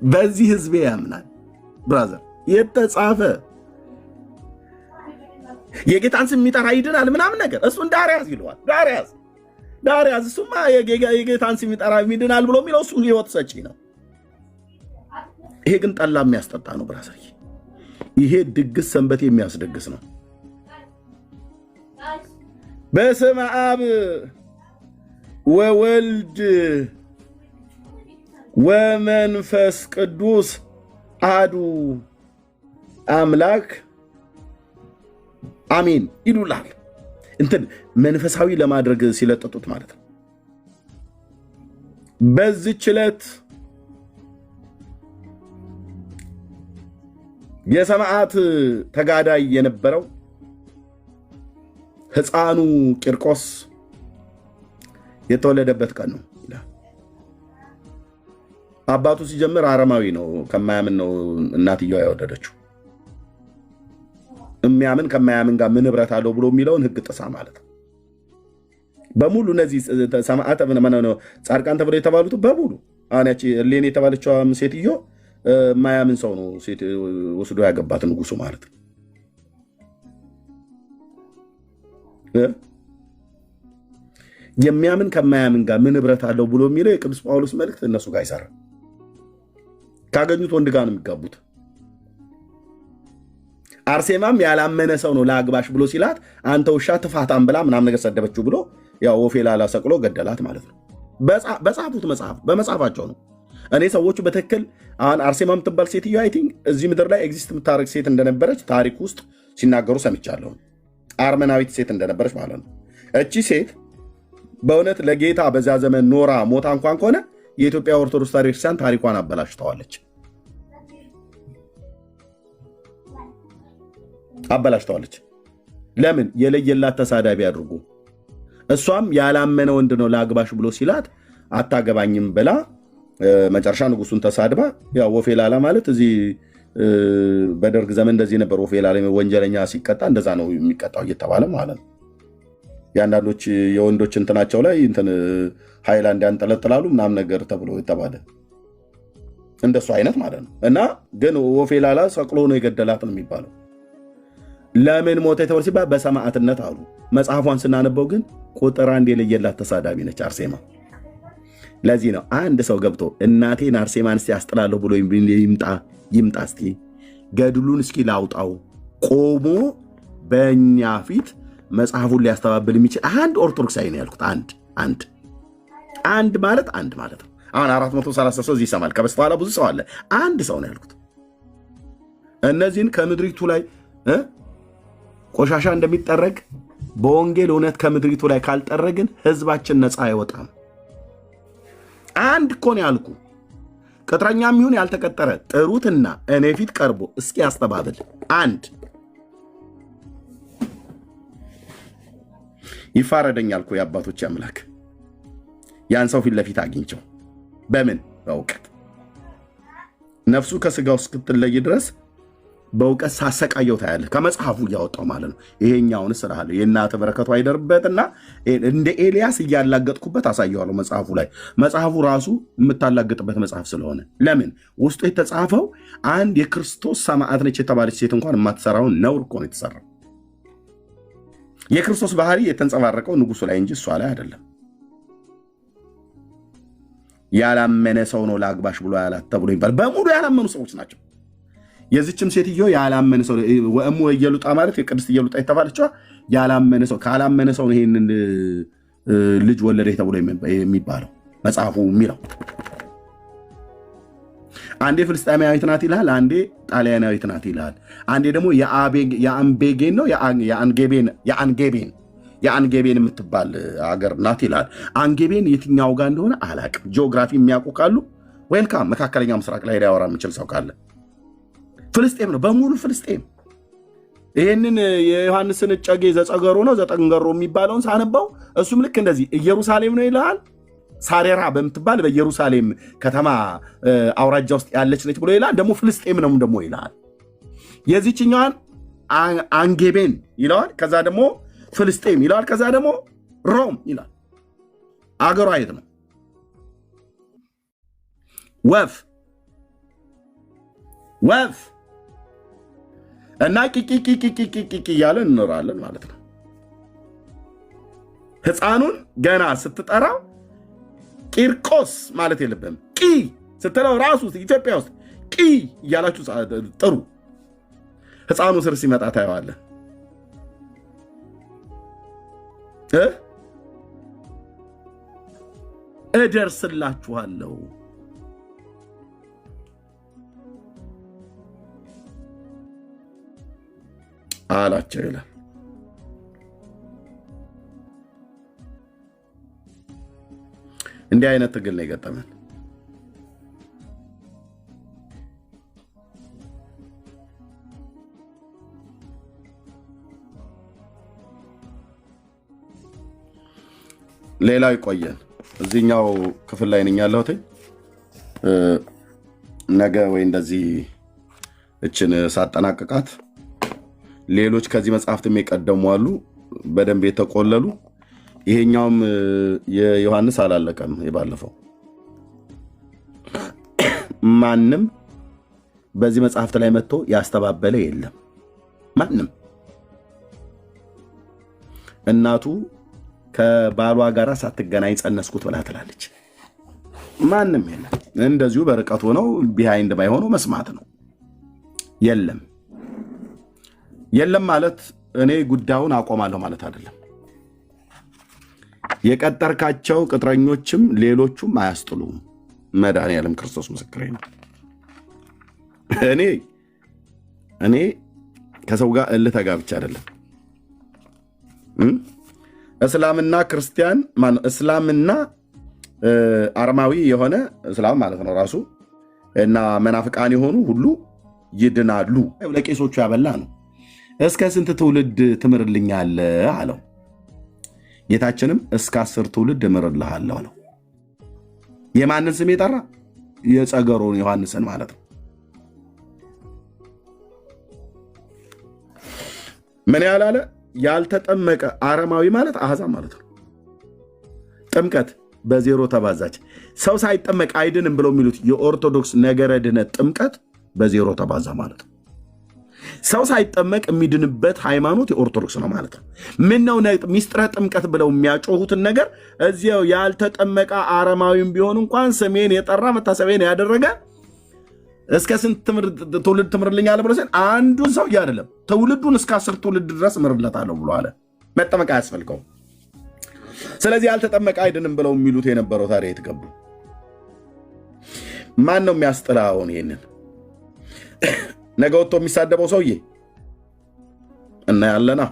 በዚህ ህዝቤ ያምናል ብራዘር። የተጻፈ የጌታን ስም የሚጠራ ይድናል ምናምን ነገር እሱን ዳርያዝ ይለዋል። ዳርያዝ እሱማ የጌታን ስም የሚጠራ ይድናል ብሎ የሚለው እሱ ህይወት ሰጪ ነው። ይሄ ግን ጠላ የሚያስጠጣ ነው ብራዘር። ይሄ ድግስ ሰንበት የሚያስደግስ ነው። በስመ አብ ወወልድ ወመንፈስ ቅዱስ አሐዱ አምላክ አሜን ይሉላል። እንትን መንፈሳዊ ለማድረግ ሲለጥጡት ማለት ነው። በዚህች ዕለት የሰማዕት ተጋዳይ የነበረው ሕፃኑ ቂርቆስ የተወለደበት ቀን ነው ይላል። አባቱ ሲጀምር አረማዊ ነው፣ ከማያምን ነው እናትየዋ ያወደደችው። የሚያምን ከማያምን ጋር ምን ህብረት አለው ብሎ የሚለውን ህግ ጥሳ ማለት ነው። በሙሉ እነዚህ ሰማዕት ጻድቃን ተብለው የተባሉት በሙሉ አሁን ያቺ እሌኒ የተባለችው ሴትዮ ማያምን ሰው ነው ሴት ወስዶ ያገባት ንጉሱ ማለት ነው። የሚያምን ከማያምን ጋር ምን ህብረት አለው ብሎ የሚለው የቅዱስ ጳውሎስ መልእክት እነሱ ጋር አይሰራም። ካገኙት ወንድ ጋር ነው የሚጋቡት። አርሴማም ያላመነ ሰው ነው ለአግባሽ ብሎ ሲላት አንተ ውሻ ትፋታም ብላ ምናምን ነገር ሰደበችው ብሎ ያው ወፌላላ ሰቅሎ ገደላት ማለት ነው። በጻፉት መጽሐፍ በመጽሐፋቸው ነው። እኔ ሰዎቹ በትክክል አሁን አርሴማ የምትባል ሴትዮ አይ ቲንክ እዚህ ምድር ላይ ኤግዚስት የምታደርግ ሴት እንደነበረች ታሪክ ውስጥ ሲናገሩ ሰምቻለሁ። አርመናዊት ሴት እንደነበረች ማለት ነው። እቺ ሴት በእውነት ለጌታ በዛ ዘመን ኖራ ሞታ እንኳን ከሆነ የኢትዮጵያ ኦርቶዶክስ ተዋሕዶ ቤተክርስቲያን ታሪኳን አበላሽተዋለች። ለምን? የለየላት ተሳዳቢ አድርጉ። እሷም ያላመነ ወንድ ነው ለአግባሽ ብሎ ሲላት አታገባኝም ብላ መጨረሻ ንጉሱን ተሳድባ ያው ወፌላላ ማለት እዚህ በደርግ ዘመን እንደዚህ ነበር። ወፌላላ ወንጀለኛ ሲቀጣ እንደዛ ነው የሚቀጣው እየተባለ ማለት ነው። የአንዳንዶች የወንዶች እንትናቸው ላይ እንትን ሃይላንድ ያንጠለጥላሉ ምናምን ነገር ተብሎ የተባለ እንደሱ አይነት ማለት ነው። እና ግን ወፌላላ ሰቅሎ ነው የገደላት ነው የሚባለው። ለምን ሞተ የተባለ ሲባል በሰማዕትነት አሉ። መጽሐፏን ስናነበው ግን ቁጥር አንድ የለየላት ተሳዳቢ ነች አርሴማ። ለዚህ ነው አንድ ሰው ገብቶ እናቴን አርሴማን እስቲ ያስጥላለሁ ብሎ ይምጣ እስቲ ገድሉን እስኪ ላውጣው ቆሞ በእኛ ፊት መጽሐፉን ሊያስተባብል የሚችል አንድ ኦርቶዶክሳዊ ነው ያልኩት። አንድ ማለት ነው። አሁን 430 ሰው እዚህ ይሰማል። ከበስተኋላ ብዙ ሰው አለ። አንድ ሰው ነው ያልኩት። እነዚህን ከምድሪቱ ላይ ቆሻሻ እንደሚጠረግ በወንጌል እውነት ከምድሪቱ ላይ ካልጠረግን ህዝባችን ነፃ አይወጣም። አንድ እኮ ነው ያልኩ። ቅጥረኛም ይሁን ያልተቀጠረ ጥሩትና እኔ ፊት ቀርቦ እስኪ ያስተባብል አንድ ይፋረደኝ አልኩ። የአባቶች አምላክ ያን ሰው ፊት ለፊት አግኝቸው በምን በእውቀት ነፍሱ ከስጋው እስክትለይ ድረስ በእውቀት ሳሰቃየው ታያለህ። ከመጽሐፉ እያወጣው ማለት ነው። ይሄኛውን ስራለ የእናተ በረከቱ አይደርበትና እንደ ኤልያስ እያላገጥኩበት አሳየዋለሁ። መጽሐፉ ላይ መጽሐፉ ራሱ የምታላገጥበት መጽሐፍ ስለሆነ ለምን ውስጡ የተጻፈው አንድ የክርስቶስ ሰማዕት ነች የተባለች ሴት እንኳን የማትሰራውን ነውር እኮ ነው የተሰራው። የክርስቶስ ባህሪ የተንጸባረቀው ንጉሱ ላይ እንጂ እሷ ላይ አይደለም። ያላመነ ሰው ነው ለአግባሽ ብሎ ያላት ተብሎ ይባል። በሙሉ ያላመኑ ሰዎች ናቸው። የዚችም ሴትዮ ያላመነ ሰው ወእሙ ኢየሉጣ ማለት የቅድስት ኢየሉጣ የተባለችዋ ያላመነ ሰው ካላመነ ሰው ይሄንን ልጅ ወለደ ተብሎ የሚባለው መጽሐፉ የሚለው። አንዴ ፍልስጤማዊት ናት ይላል፣ አንዴ ጣሊያናዊት ናት ይላል፣ አንዴ ደግሞ የአንቤጌን ነው የአንጌቤን የምትባል አገር ናት ይላል። አንጌቤን የትኛው ጋር እንደሆነ አላቅም። ጂኦግራፊ የሚያውቁ ካሉ ዌልካም። መካከለኛው ምስራቅ ላይ ያወራ የሚችል ሰው ካለ ፍልስጤም ነው በሙሉ ፍልስጤም። ይህንን የዮሐንስን እጨጌ ዘጸገሮ ነው ዘጠንገሮ የሚባለውን ሳነባው እሱም ልክ እንደዚህ ኢየሩሳሌም ነው ይልሃል። ሳሬራ በምትባል በኢየሩሳሌም ከተማ አውራጃ ውስጥ ያለች ነች ብሎ ይላል። ደግሞ ፍልስጤም ነው ደግሞ ይልሃል። የዚችኛዋን አንጌቤን ይለዋል። ከዛ ደግሞ ፍልስጤም ይለዋል። ከዛ ደግሞ ሮም ይላል። አገሯ የት ነው? ወፍ እና ቂቂቂቂቂቂ እያለን እንኖራለን ማለት ነው። ሕፃኑን ገና ስትጠራው ቂርቆስ ማለት የለብህም። ቂ ስትለው ራሱ ኢትዮጵያ ውስጥ ቂ እያላችሁ ጥሩ። ሕፃኑ ስር ሲመጣ ታየዋለህ። እደርስላችኋለሁ አላቸው ይላል። እንዲህ አይነት ትግል ነው የገጠመን። ሌላው ይቆየን። እዚህኛው ክፍል ላይ ነኝ ያለሁት። ነገ ወይ እንደዚህ እችን ሳጠናቅቃት ሌሎች ከዚህ መጽሐፍትም የቀደሙ አሉ በደንብ የተቆለሉ። ይሄኛውም የዮሐንስ አላለቀም። የባለፈው ማንም በዚህ መጽሐፍት ላይ መጥቶ ያስተባበለ የለም። ማንም እናቱ ከባሏ ጋር ሳትገናኝ ጸነስኩት ብላ ትላለች። ማንም የለም። እንደዚሁ በርቀት ሆነው ቢሃይንድ ባይሆነው መስማት ነው። የለም ማለት እኔ ጉዳዩን አቆማለሁ ማለት አይደለም። የቀጠርካቸው ቅጥረኞችም ሌሎቹም አያስጥሉም። መድኃኒዓለም ክርስቶስ ምስክሬ ነው። እኔ ከሰው ጋር እልህ ተጋብቼ አይደለም። እስላምና ክርስቲያን እስላምና አርማዊ የሆነ እስላም ማለት ነው ራሱ እና መናፍቃን የሆኑ ሁሉ ይድናሉ። ለቄሶቹ ያበላ ነው። እስከ ስንት ትውልድ ትምርልኛለህ አለው። ጌታችንም እስከ 10 ትውልድ እምርልሃለሁ አለው። የማንን ስም የጠራ? የጸገሮን ዮሐንስን ማለት ነው። ምን ያላለ? ያልተጠመቀ አረማዊ ማለት አሕዛብ ማለት ነው። ጥምቀት በዜሮ ተባዛች። ሰው ሳይጠመቅ አይድንም ብለው የሚሉት የኦርቶዶክስ ነገረ ድነት ጥምቀት በዜሮ ተባዛ ማለት ነው። ሰው ሳይጠመቅ የሚድንበት ሃይማኖት የኦርቶዶክስ ነው ማለት ነው። ምን ነው ሚስጥረ ጥምቀት ብለው የሚያጮሁትን ነገር እዚያው ያልተጠመቀ አረማዊም ቢሆን እንኳን ስሜን የጠራ መታሰቢያን ያደረገ እስከ ስንት ትውልድ ትምርልኛለህ ብሎ ሲል አንዱን ሰው አይደለም ትውልዱን እስከ 10 ትውልድ ድረስ እምርለታለሁ ብሎ አለ። መጠመቅ አያስፈልገው። ስለዚህ ያልተጠመቀ አይድንም ብለው የሚሉት የነበረው ታዲያ የት ገቡ? ማን ነው የሚያስጥላውን? ይሄንን ነገ ወጥቶ የሚሳደበው ሰውዬ እናያለና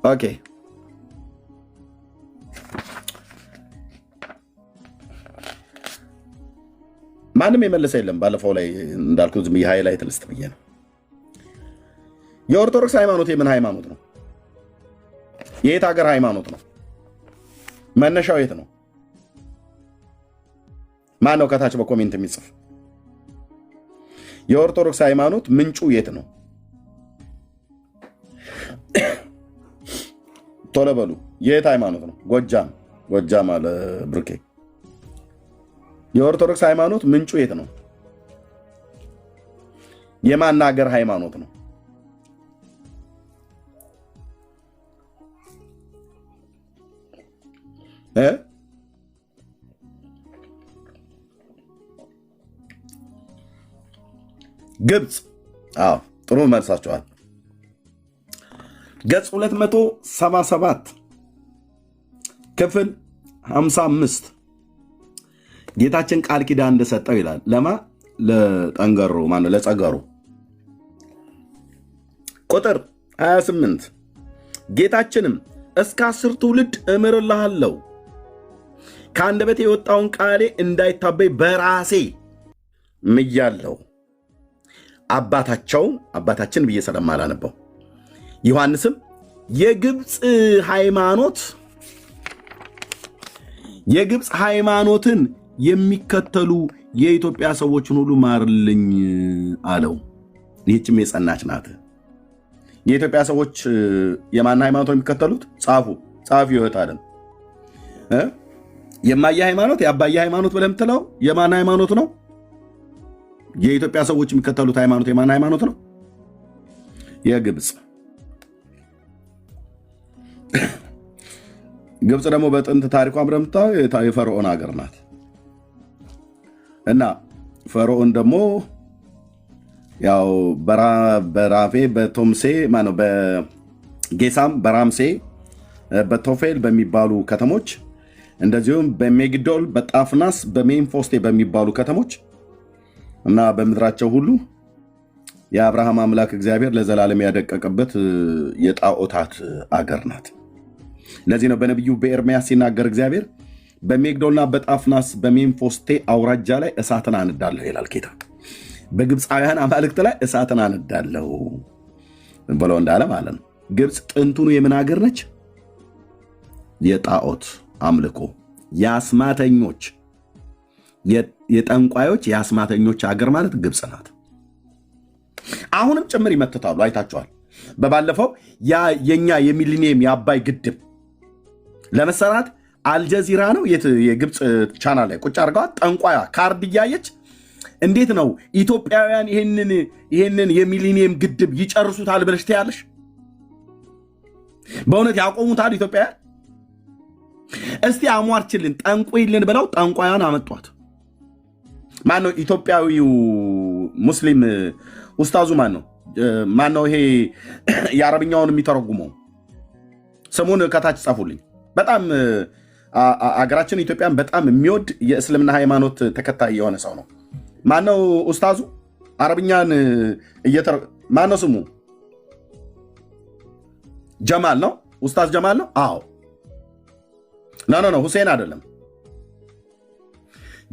ኦኬ ማንም የመለሰ የለም። ባለፈው ላይ እንዳልኩት ዝም ሃይላይት ልስጥ ብዬ ነው። የኦርቶዶክስ ሃይማኖት የምን ሃይማኖት ነው? የየት ሀገር ሃይማኖት ነው? መነሻው የት ነው? ማን ነው ከታች በኮሜንት የሚጽፍ? የኦርቶዶክስ ሃይማኖት ምንጩ የት ነው? ቶሎ በሉ። የየት ሃይማኖት ነው? ጎጃም አለ ብሩኬ። የኦርቶዶክስ ሃይማኖት ምንጩ የት ነው? የማን ሀገር ሃይማኖት ነው? ግብፅ። አዎ ጥሩ መልሳችኋል። ገጽ 277 ክፍል 55 ጌታችን ቃል ኪዳን እንደሰጠው ይላል። ለማ ለጠንገሮ ማነው? ለጸገሩ። ቁጥር 28 ጌታችንም እስከ 10 ትውልድ እምርልሃለሁ ከአንደበቴ የወጣውን ቃሌ እንዳይታበይ በራሴ ምያለሁ። አባታችን ብዬ ስለማላነበው ዮሐንስም የግብፅ ሃይማኖትን የሚከተሉ የኢትዮጵያ ሰዎችን ሁሉ ማርልኝ አለው። ይህችም የጸናች ናት። የኢትዮጵያ ሰዎች የማን ሃይማኖት የሚከተሉት? ጻፉ ይወት አለም የማየ ሃይማኖት የአባየ ሃይማኖት ብለህ የምትለው የማን ሃይማኖት ነው? የኢትዮጵያ ሰዎች የሚከተሉት ሃይማኖት የማን ሃይማኖት ነው? የግብፅ። ግብፅ ደግሞ በጥንት ታሪኳ ብረምታው የፈርዖን ሀገር ናት እና ፈርዖን ደግሞ ያው በራፌ በቶምሴ ማነው በጌሳም በራምሴ በቶፌል በሚባሉ ከተሞች እንደዚሁም በሜግዶል በጣፍናስ በሜንፎስቴ በሚባሉ ከተሞች እና በምድራቸው ሁሉ የአብርሃም አምላክ እግዚአብሔር ለዘላለም ያደቀቀበት የጣዖታት አገር ናት። ለዚህ ነው በነቢዩ በኤርምያስ ሲናገር እግዚአብሔር በሜግዶልና በጣፍናስ በሜምፎስቴ አውራጃ ላይ እሳትን አነዳለሁ ይላል ጌታ። በግብፃውያን አማልክት ላይ እሳትን አነዳለሁ ብሎ እንዳለ ማለት ነው። ግብፅ ጥንቱኑ የምን ሀገር ነች? የጣዖት አምልኮ የአስማተኞች የጠንቋዮች የአስማተኞች ሀገር ማለት ግብፅ ናት። አሁንም ጭምር ይመትታሉ። አይታችኋል። በባለፈው የኛ የሚሊኒየም የአባይ ግድብ ለመሰራት አልጀዚራ ነው የግብፅ ቻናል ላይ ቁጭ አድርገዋል። ጠንቋያ ካርድ እያየች እንዴት ነው ኢትዮጵያውያን ይህንን የሚሊኒየም ግድብ ይጨርሱታል ብለሽ ትያለሽ? በእውነት ያቆሙታል ኢትዮጵያውያን? እስቲ አሟርችልን ጠንቁይልን ብለው ጠንቋያን አመጧት። ማነው ኢትዮጵያዊው ሙስሊም ኡስታዙ ማነው ይሄ የአረብኛውን የሚተረጉመው? ስሙን ከታች ጻፉልኝ። በጣም አገራችን ኢትዮጵያን በጣም የሚወድ የእስልምና ሃይማኖት ተከታይ የሆነ ሰው ነው። ማነው ኡስታዙ? አረብኛን ማነው ስሙ? ጀማል ነው። ኡስታዝ ጀማል ነው። አዎ ኖ ሁሴን አይደለም።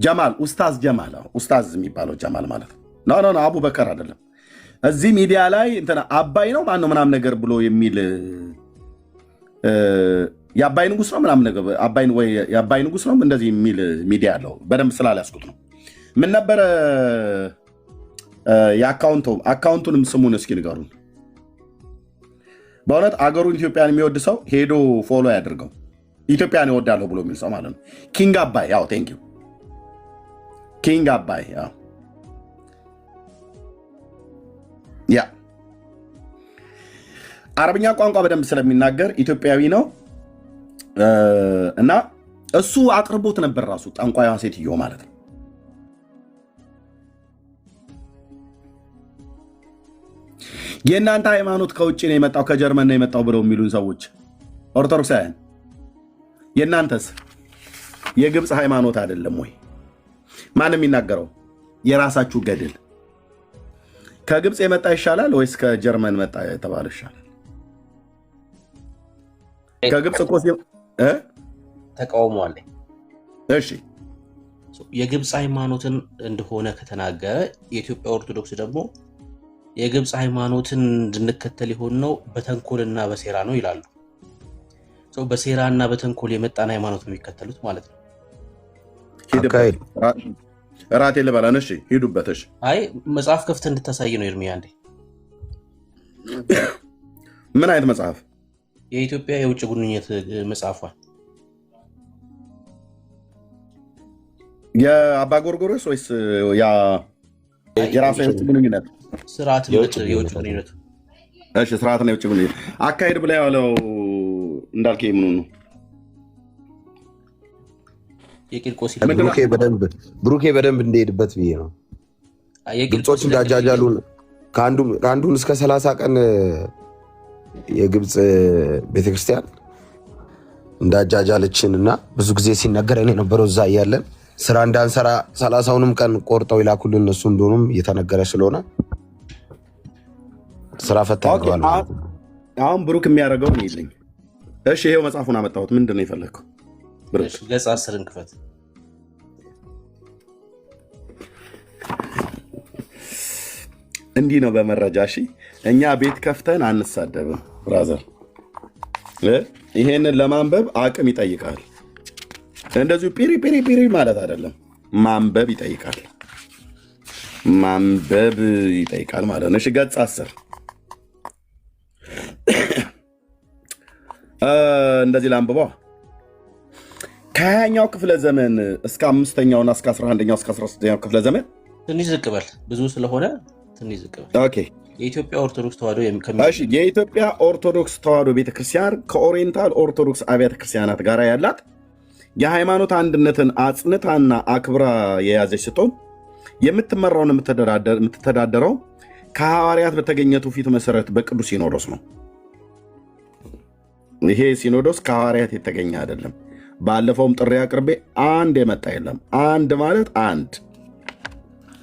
ጀማል ኡስታዝ ጀማል ኡስታዝ የሚባለው ጀማል ማለት ነው። አቡበከር አይደለም። እዚህ ሚዲያ ላይ እንትና አባይ ነው ማነው ምናምን ነገር ብሎ የሚል የአባይ ንጉስ ነው ምናምን ነገር የአባይ ንጉስ ነው እንደዚህ የሚል ሚዲያ አለው። በደንብ ስላልያዝኩት ነው። ምን ነበረ የአካውንቱንም ስሙን እስኪ ንገሩን። በእውነት አገሩን ኢትዮጵያን የሚወድ ሰው ሄዶ ፎሎ ያድርገው። ኢትዮጵያን ይወዳለሁ ብሎ የሚል ሰው ማለት ነው። ኪንግ አባይ ቴንክ ዩ ኪንግ አባይ አረብኛ ቋንቋ በደንብ ስለሚናገር ኢትዮጵያዊ ነው እና እሱ አቅርቦት ነበር ራሱ ጠንቋያ ሴትዮ ማለት ነው። የእናንተ ሃይማኖት ከውጭ ነው የመጣው ከጀርመን ነው የመጣው ብለው የሚሉን ሰዎች ኦርቶዶክሳውያን፣ የእናንተስ የግብፅ ሃይማኖት አይደለም ወይ? ማንም የሚናገረው የራሳችሁ ገድል ከግብፅ የመጣ ይሻላል ወይስ ከጀርመን መጣ የተባለ ይሻላል? ከግብፅ እኮ ተቃውሞ አለኝ። እሺ የግብፅ ሃይማኖትን እንደሆነ ከተናገረ የኢትዮጵያ ኦርቶዶክስ ደግሞ የግብፅ ሃይማኖትን እንድንከተል የሆን ነው በተንኮልና በሴራ ነው ይላሉ። በሴራና በተንኮል የመጣን ሃይማኖት ነው የሚከተሉት ማለት ነው። ራቴ ልበላን። እሺ ሂዱበት። እሺ አይ መጽሐፍ ከፍተህ እንድታሳይ ነው ኤርሚያ። እንዴ ምን አይነት መጽሐፍ? የኢትዮጵያ የውጭ ግንኙነት መጽሐፏን የአባ ጎርጎርዮስ ወይስ የራሱ የውጭ ግንኙነት ስርዓት የውጭ ግንኙነት? እሺ ስርዓትና የውጭ ግንኙነት አካሄድ ብላ ያለው እንዳልከኝ ምኑ ነው? የቂርቆስ ብሩኬ በደንብ እንደሄድበት ብዬ ነው። ግብጾች እንዳጃጃሉን ከአንዱን እስከ 30 ቀን የግብፅ ቤተክርስቲያን እንዳጃጃለችን እና ብዙ ጊዜ ሲነገረን የነበረው እዛ እያለን ስራ እንዳንሰራ 30ውንም ቀን ቆርጠው ይላኩልን እነሱ እንደሆኑም እየተነገረ ስለሆነ ስራ ፈተናል። አሁን ብሩክ የሚያደርገው ነው ይልኝ። እሺ ይሄው መጽሐፉን አመጣሁት። ምንድን ነው የፈለግከው? ብሩክ ገጽ 10 ክፈት። እንዲህ ነው በመረጃ። እሺ እኛ ቤት ከፍተን አንሳደብም ብራዘር። ይሄንን ለማንበብ አቅም ይጠይቃል። እንደዚሁ ፒሪ ማለት አይደለም። ማንበብ ይጠይቃል ማለት ነው። እሺ ገጽ 10 እንደዚህ ላንብበው። ከ20ኛው ክፍለ ዘመን እስከ 5ኛውና እስከ 11ኛው እስከ 13ኛው ክፍለ ዘመን ትንሽ ዝቅ በል፣ ብዙ ስለሆነ ትንሽ ዝቅ በል። ኦኬ የኢትዮጵያ ኦርቶዶክስ ተዋሕዶ የኢትዮጵያ ኦርቶዶክስ ተዋሕዶ ቤተክርስቲያን ከኦሪየንታል ኦርቶዶክስ አብያተ ክርስቲያናት ጋር ያላት የሃይማኖት አንድነትን አጽንታና አክብራ የያዘች ስትሆን የምትመራውን የምትተዳደረው ከሐዋርያት በተገኘ ትውፊት መሰረት በቅዱስ ሲኖዶስ ነው። ይሄ ሲኖዶስ ከሐዋርያት የተገኘ አይደለም። ባለፈውም ጥሪ አቅርቤ አንድ የመጣ የለም። አንድ ማለት አንድ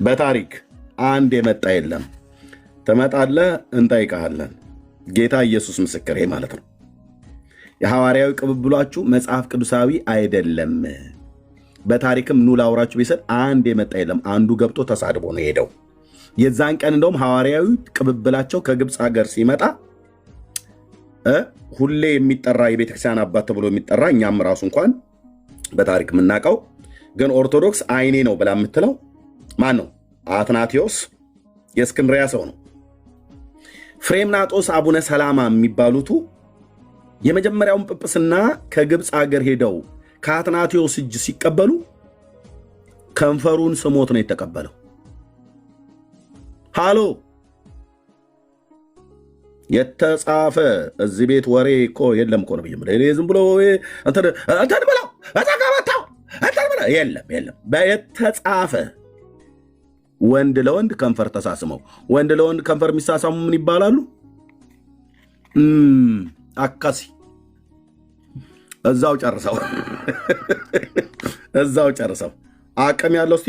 በታሪክ አንድ የመጣ የለም። ትመጣለህ፣ እንጠይቅሃለን። ጌታ ኢየሱስ ምስክሬ ማለት ነው። የሐዋርያዊ ቅብብሏችሁ መጽሐፍ ቅዱሳዊ አይደለም። በታሪክም ኑ ላውራችሁ ቢሰጥ አንድ የመጣ የለም። አንዱ ገብቶ ተሳድቦ ነው ሄደው። የዛን ቀን እንደውም ሐዋርያዊ ቅብብላቸው ከግብፅ ሀገር ሲመጣ ሁሌ የሚጠራ የቤተክርስቲያን አባት ተብሎ የሚጠራ እኛም ራሱ እንኳን በታሪክ የምናውቀው ግን ኦርቶዶክስ አይኔ ነው ብላ የምትለው ማን ነው? አትናቴዎስ የእስክንድሪያ ሰው ነው። ፍሬምናጦስ አቡነ ሰላማ የሚባሉቱ የመጀመሪያውን ጵጵስና ከግብፅ ሀገር ሄደው ከአትናቴዎስ እጅ ሲቀበሉ ከንፈሩን ስሞት ነው የተቀበለው። ሃሎ የተጻፈ እዚህ ቤት ወሬ እኮ የለም እኮ ነው ብዬ ዝም ብሎ እንትን ብለው ተቀበታው እንትን ብለው የለም። የተጻፈ ወንድ ለወንድ ከንፈር ተሳስመው፣ ወንድ ለወንድ ከንፈር የሚሳሳሙ ምን ይባላሉ? አካሲ እዛው ጨርሰው አቅም ያለው እስቲ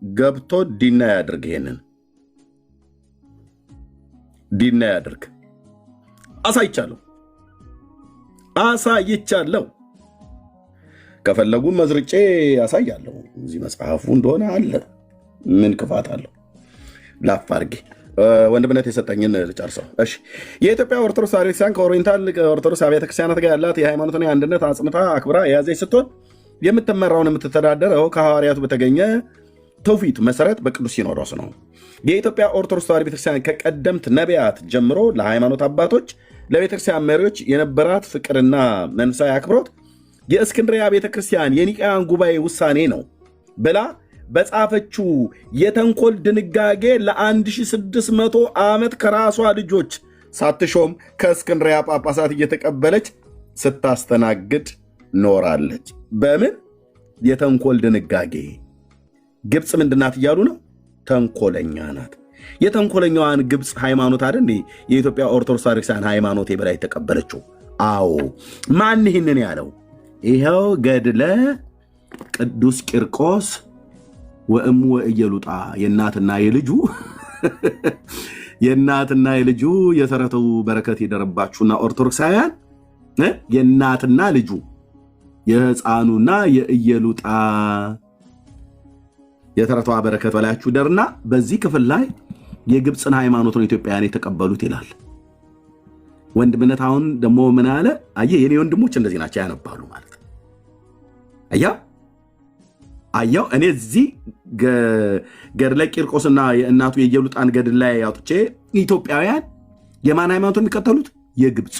ገብቶ ዲና ያድርግ። ይሄንን ዲና ያድርግ። አሳይቻለሁ። ከፈለጉ መዝርጬ ያሳያለሁ። እዚህ መጽሐፉ እንደሆነ አለ። ምን ክፋት አለው? ላፍ አድርጌ ወንድምነት የሰጠኝን ልጨርሰው። እሺ፣ የኢትዮጵያ ኦርቶዶክስ ቤተክርስቲያን ከኦሪየንታል ኦርቶዶክስ አብያተ ክርስቲያናት ጋር ያላት የሃይማኖትን አንድነት አጽንታ አክብራ የያዘች ስትሆን የምትመራውን የምትተዳደረው ከሐዋርያቱ በተገኘ ትውፊት መሰረት በቅዱስ ሲኖዶስ ነው። የኢትዮጵያ ኦርቶዶክስ ተዋሕዶ ቤተክርስቲያን ከቀደምት ነቢያት ጀምሮ ለሃይማኖት አባቶች፣ ለቤተክርስቲያን መሪዎች የነበራት ፍቅርና መንፈሳዊ አክብሮት የእስክንድርያ ቤተክርስቲያን የኒቅያን ጉባኤ ውሳኔ ነው ብላ በጻፈችው የተንኮል ድንጋጌ ለ1600 ዓመት ከራሷ ልጆች ሳትሾም ከእስክንድርያ ጳጳሳት እየተቀበለች ስታስተናግድ ኖራለች። በምን የተንኮል ድንጋጌ? ግብፅ ምንድናት እያሉ ነው? ተንኮለኛ ናት። የተንኮለኛዋን ግብፅ ሃይማኖት አይደል የኢትዮጵያ ኦርቶዶክስ ቤተክርስቲያን ሃይማኖት በላይ የተቀበለችው? አዎ። ማን ይህንን ያለው? ይኸው ገድለ ቅዱስ ቂርቆስ ወእሙ ወእየሉጣ የእናትና የልጁ የሰረተው በረከት የደረባችሁና ኦርቶዶክሳውያን የእናትና ልጁ የሕፃኑና የእየሉጣ የተረቷ በረከት በላያችሁ ደርና በዚህ ክፍል ላይ የግብፅን ሃይማኖት ነው ኢትዮጵያውያን የተቀበሉት ይላል። ወንድምነት አሁን ደግሞ ምን አለ? አየህ የኔ ወንድሞች እንደዚህ ናቸው ያነባሉ ማለት ነው። አያው እኔ እዚህ ገድለ ቂርቆስና የእናቱ የኢየሉጣን ገድል ላይ አውጥቼ ኢትዮጵያውያን የማን ሃይማኖት የሚከተሉት? የግብፅ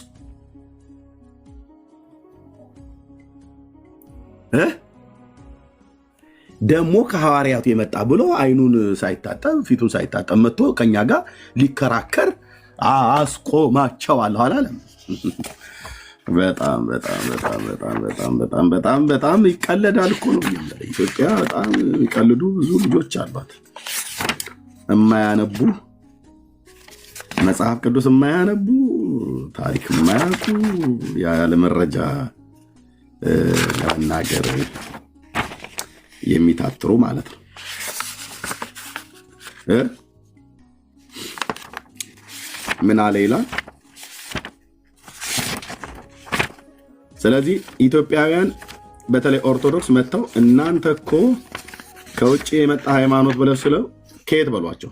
ደግሞ ከሐዋርያቱ የመጣ ብሎ አይኑን ሳይታጠብ ፊቱን ሳይታጠብ መጥቶ ከኛ ጋር ሊከራከር አስቆማቸዋለሁ አላለም። በጣም ይቀለዳል እኮ ነው። ኢትዮጵያ በጣም ይቀልዱ ብዙ ልጆች አሏት። የማያነቡ መጽሐፍ ቅዱስ የማያነቡ ታሪክ የማያውቁ ያለ መረጃ ለመናገር የሚታትሩ ማለት ነው። ምን አለ ይላል። ስለዚህ ኢትዮጵያውያን በተለይ ኦርቶዶክስ መጥተው እናንተ እኮ ከውጭ የመጣ ሃይማኖት ብለው ስለው ከየት በሏቸው?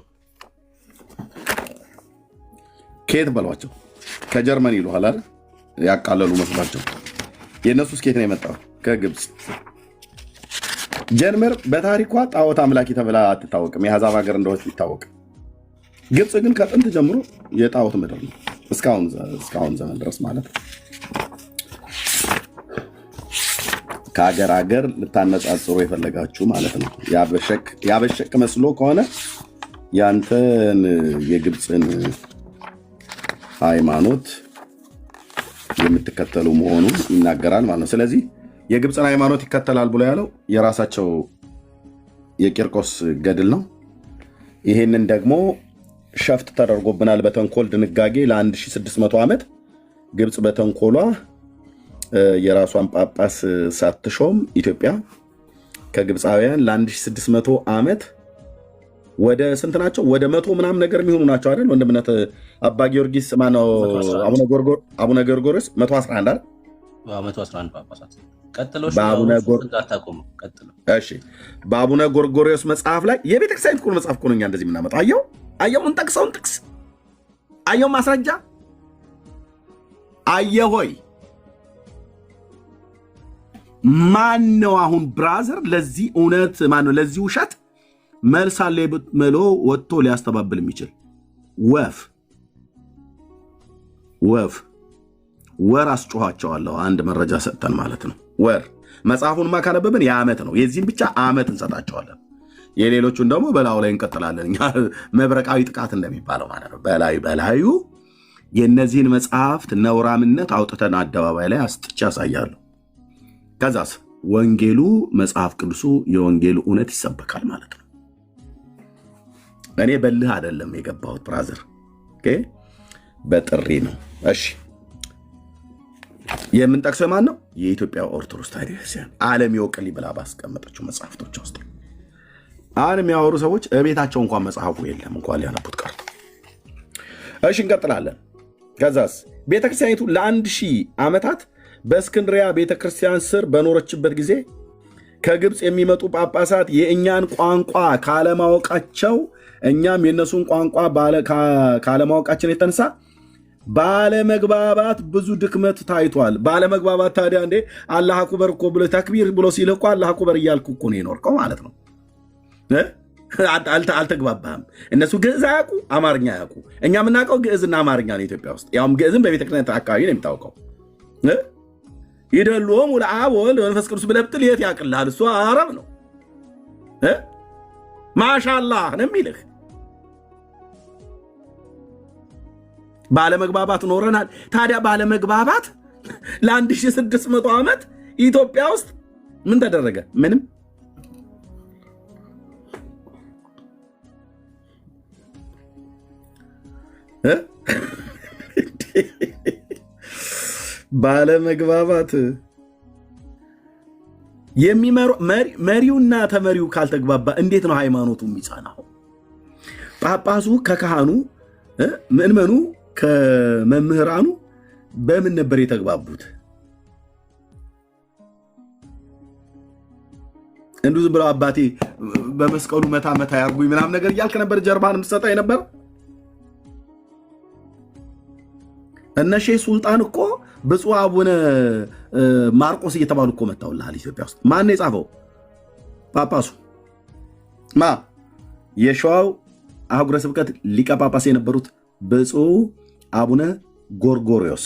ከጀርመን ይሉሃል አይደል? ያቃለሉ መስሏቸው። የእነሱስ ከየት ነው የመጣው? ከግብፅ። ጀርመን በታሪኳ ጣዖት አምላኪ ተብላ አትታወቅም። የአሕዛብ ሀገር እንደሆነች ይታወቅ። ግብፅ ግን ከጥንት ጀምሮ የጣዖት ምድር ነው እስካሁን ዘመን ድረስ ማለት ነው። ከሀገር ልታነጻጽሩ የፈለጋችሁ ማለት ነው። ያበሸቅ መስሎ ከሆነ ያንተን የግብፅን ሃይማኖት የምትከተሉ መሆኑን ይናገራል ማለት ነው። ስለዚህ የግብፅን ሃይማኖት ይከተላል ብሎ ያለው የራሳቸው የቂርቆስ ገድል ነው። ይሄንን ደግሞ ሸፍት ተደርጎብናል በተንኮል ድንጋጌ ለ1600 ዓመት ግብፅ በተንኮሏ የራሷን ጳጳስ ሳትሾም ኢትዮጵያ ከግብፃውያን ለ1600 ዓመት ወደ ስንት ናቸው? ወደ 100 ምናምን ነገር የሚሆኑ ናቸው አይደል? ወንድምነት አባ ጊዮርጊስ ማነው? አቡነ ጎርጎርዮስ 111 አይደል? 111 ጳጳሳት ቀጥሎሽ እሺ በአቡነ ጎርጎርዮስ መጽሐፍ ላይ የቤተክርስቲያን እኮ መጽሐፍ እኮ ነው እኛ እንደዚህ የምናመጣው። አየው እንጠቅሰውን ጥቅስ አየው ማስረጃ ሆይ ማን ነው አሁን ብራዘር ለዚህ እውነት ማን ነው ለዚህ ውሸት መልስ አለ ብሎ ወጥቶ ሊያስተባብል የሚችል? ወር አስጮኋቸዋለሁ። አንድ መረጃ ሰጥተን ማለት ነው። ወር መጽሐፉንማ ካነበብን የዓመት ነው። የዚህም ብቻ ዓመት እንሰጣቸዋለን። የሌሎቹን ደግሞ በላዩ ላይ እንቀጥላለን። እኛ መብረቃዊ ጥቃት እንደሚባለው ማለት ነው። በላዩ የእነዚህን መጽሐፍት ነውራምነት አውጥተን አደባባይ ላይ አስጥቼ ያሳያሉ። ከዛስ ወንጌሉ መጽሐፍ ቅዱሱ የወንጌሉ እውነት ይሰበካል ማለት ነው። እኔ በልህ አይደለም የገባሁት ብራዘር፣ በጥሪ ነው። እሺ የምንጠቅሰው ማን ነው? የኢትዮጵያ ኦርቶዶክስ ተዋሕዶ ቤተክርስቲያን ዓለም ይወቅልኝ ብላ ባስቀመጠችው መጽሐፍቶች ውስጥ አሁን የሚያወሩ ሰዎች እቤታቸው እንኳን መጽሐፉ የለም እንኳን ሊያነቡት ቀርቶ። እሺ እንቀጥላለን። ከዛስ ቤተክርስቲያኒቱ ለ1000 ዓመታት በእስክንድሪያ ቤተክርስቲያን ስር በኖረችበት ጊዜ ከግብፅ የሚመጡ ጳጳሳት የእኛን ቋንቋ ካለማወቃቸው እኛም የእነሱን ቋንቋ ካለማወቃችን የተነሳ ባለመግባባት ብዙ ድክመት ታይቷል። ባለመግባባት ታዲያ እንዴ አላህ አክበር እኮ ብሎ ተክቢር ብሎ ሲል እኮ አላህ አክበር እያልኩ እኮ ነው የኖርከው ማለት ነው። አልተግባባህም። እነሱ ግዕዝ አያውቁ፣ አማርኛ አያውቁ። እኛ የምናውቀው ግዕዝና አማርኛ ነው ኢትዮጵያ ውስጥ። ያውም ግዕዝም በቤተክርስቲያን አካባቢ ነው የሚታወቀው። ይደልዎም ለአብ ወልድ ወመንፈስ ቅዱስ ብለህ ብትል የት ያውቅልሃል? እሱ አረብ ነው። ማሻአላህ ነው የሚልህ። ባለመግባባት ኖረናል። ታዲያ ባለመግባባት ለ1600 ዓመት ኢትዮጵያ ውስጥ ምን ተደረገ? ምንም። ባለመግባባት መሪውና ተመሪው ካልተግባባ እንዴት ነው ሃይማኖቱ የሚጸናው? ጳጳሱ ከካህኑ ምእመኑ ከመምህራኑ በምን ነበር የተግባቡት? እንዱ ዝም ብለው አባቴ በመስቀሉ መታ መታ ያርጉኝ ምናምን ነገር እያልክ ነበር ጀርባን የምትሰጠው የነበረው። እነ ሼህ ሱልጣን እኮ ብፁዕ አቡነ ማርቆስ እየተባሉ እኮ መታውልሃል ኢትዮጵያ ውስጥ። ማን ነው የጻፈው? ጳጳሱ የሸዋው አህጉረ ስብከት ሊቀ ጳጳስ የነበሩት ብፁዕ አቡነ ጎርጎርዮስ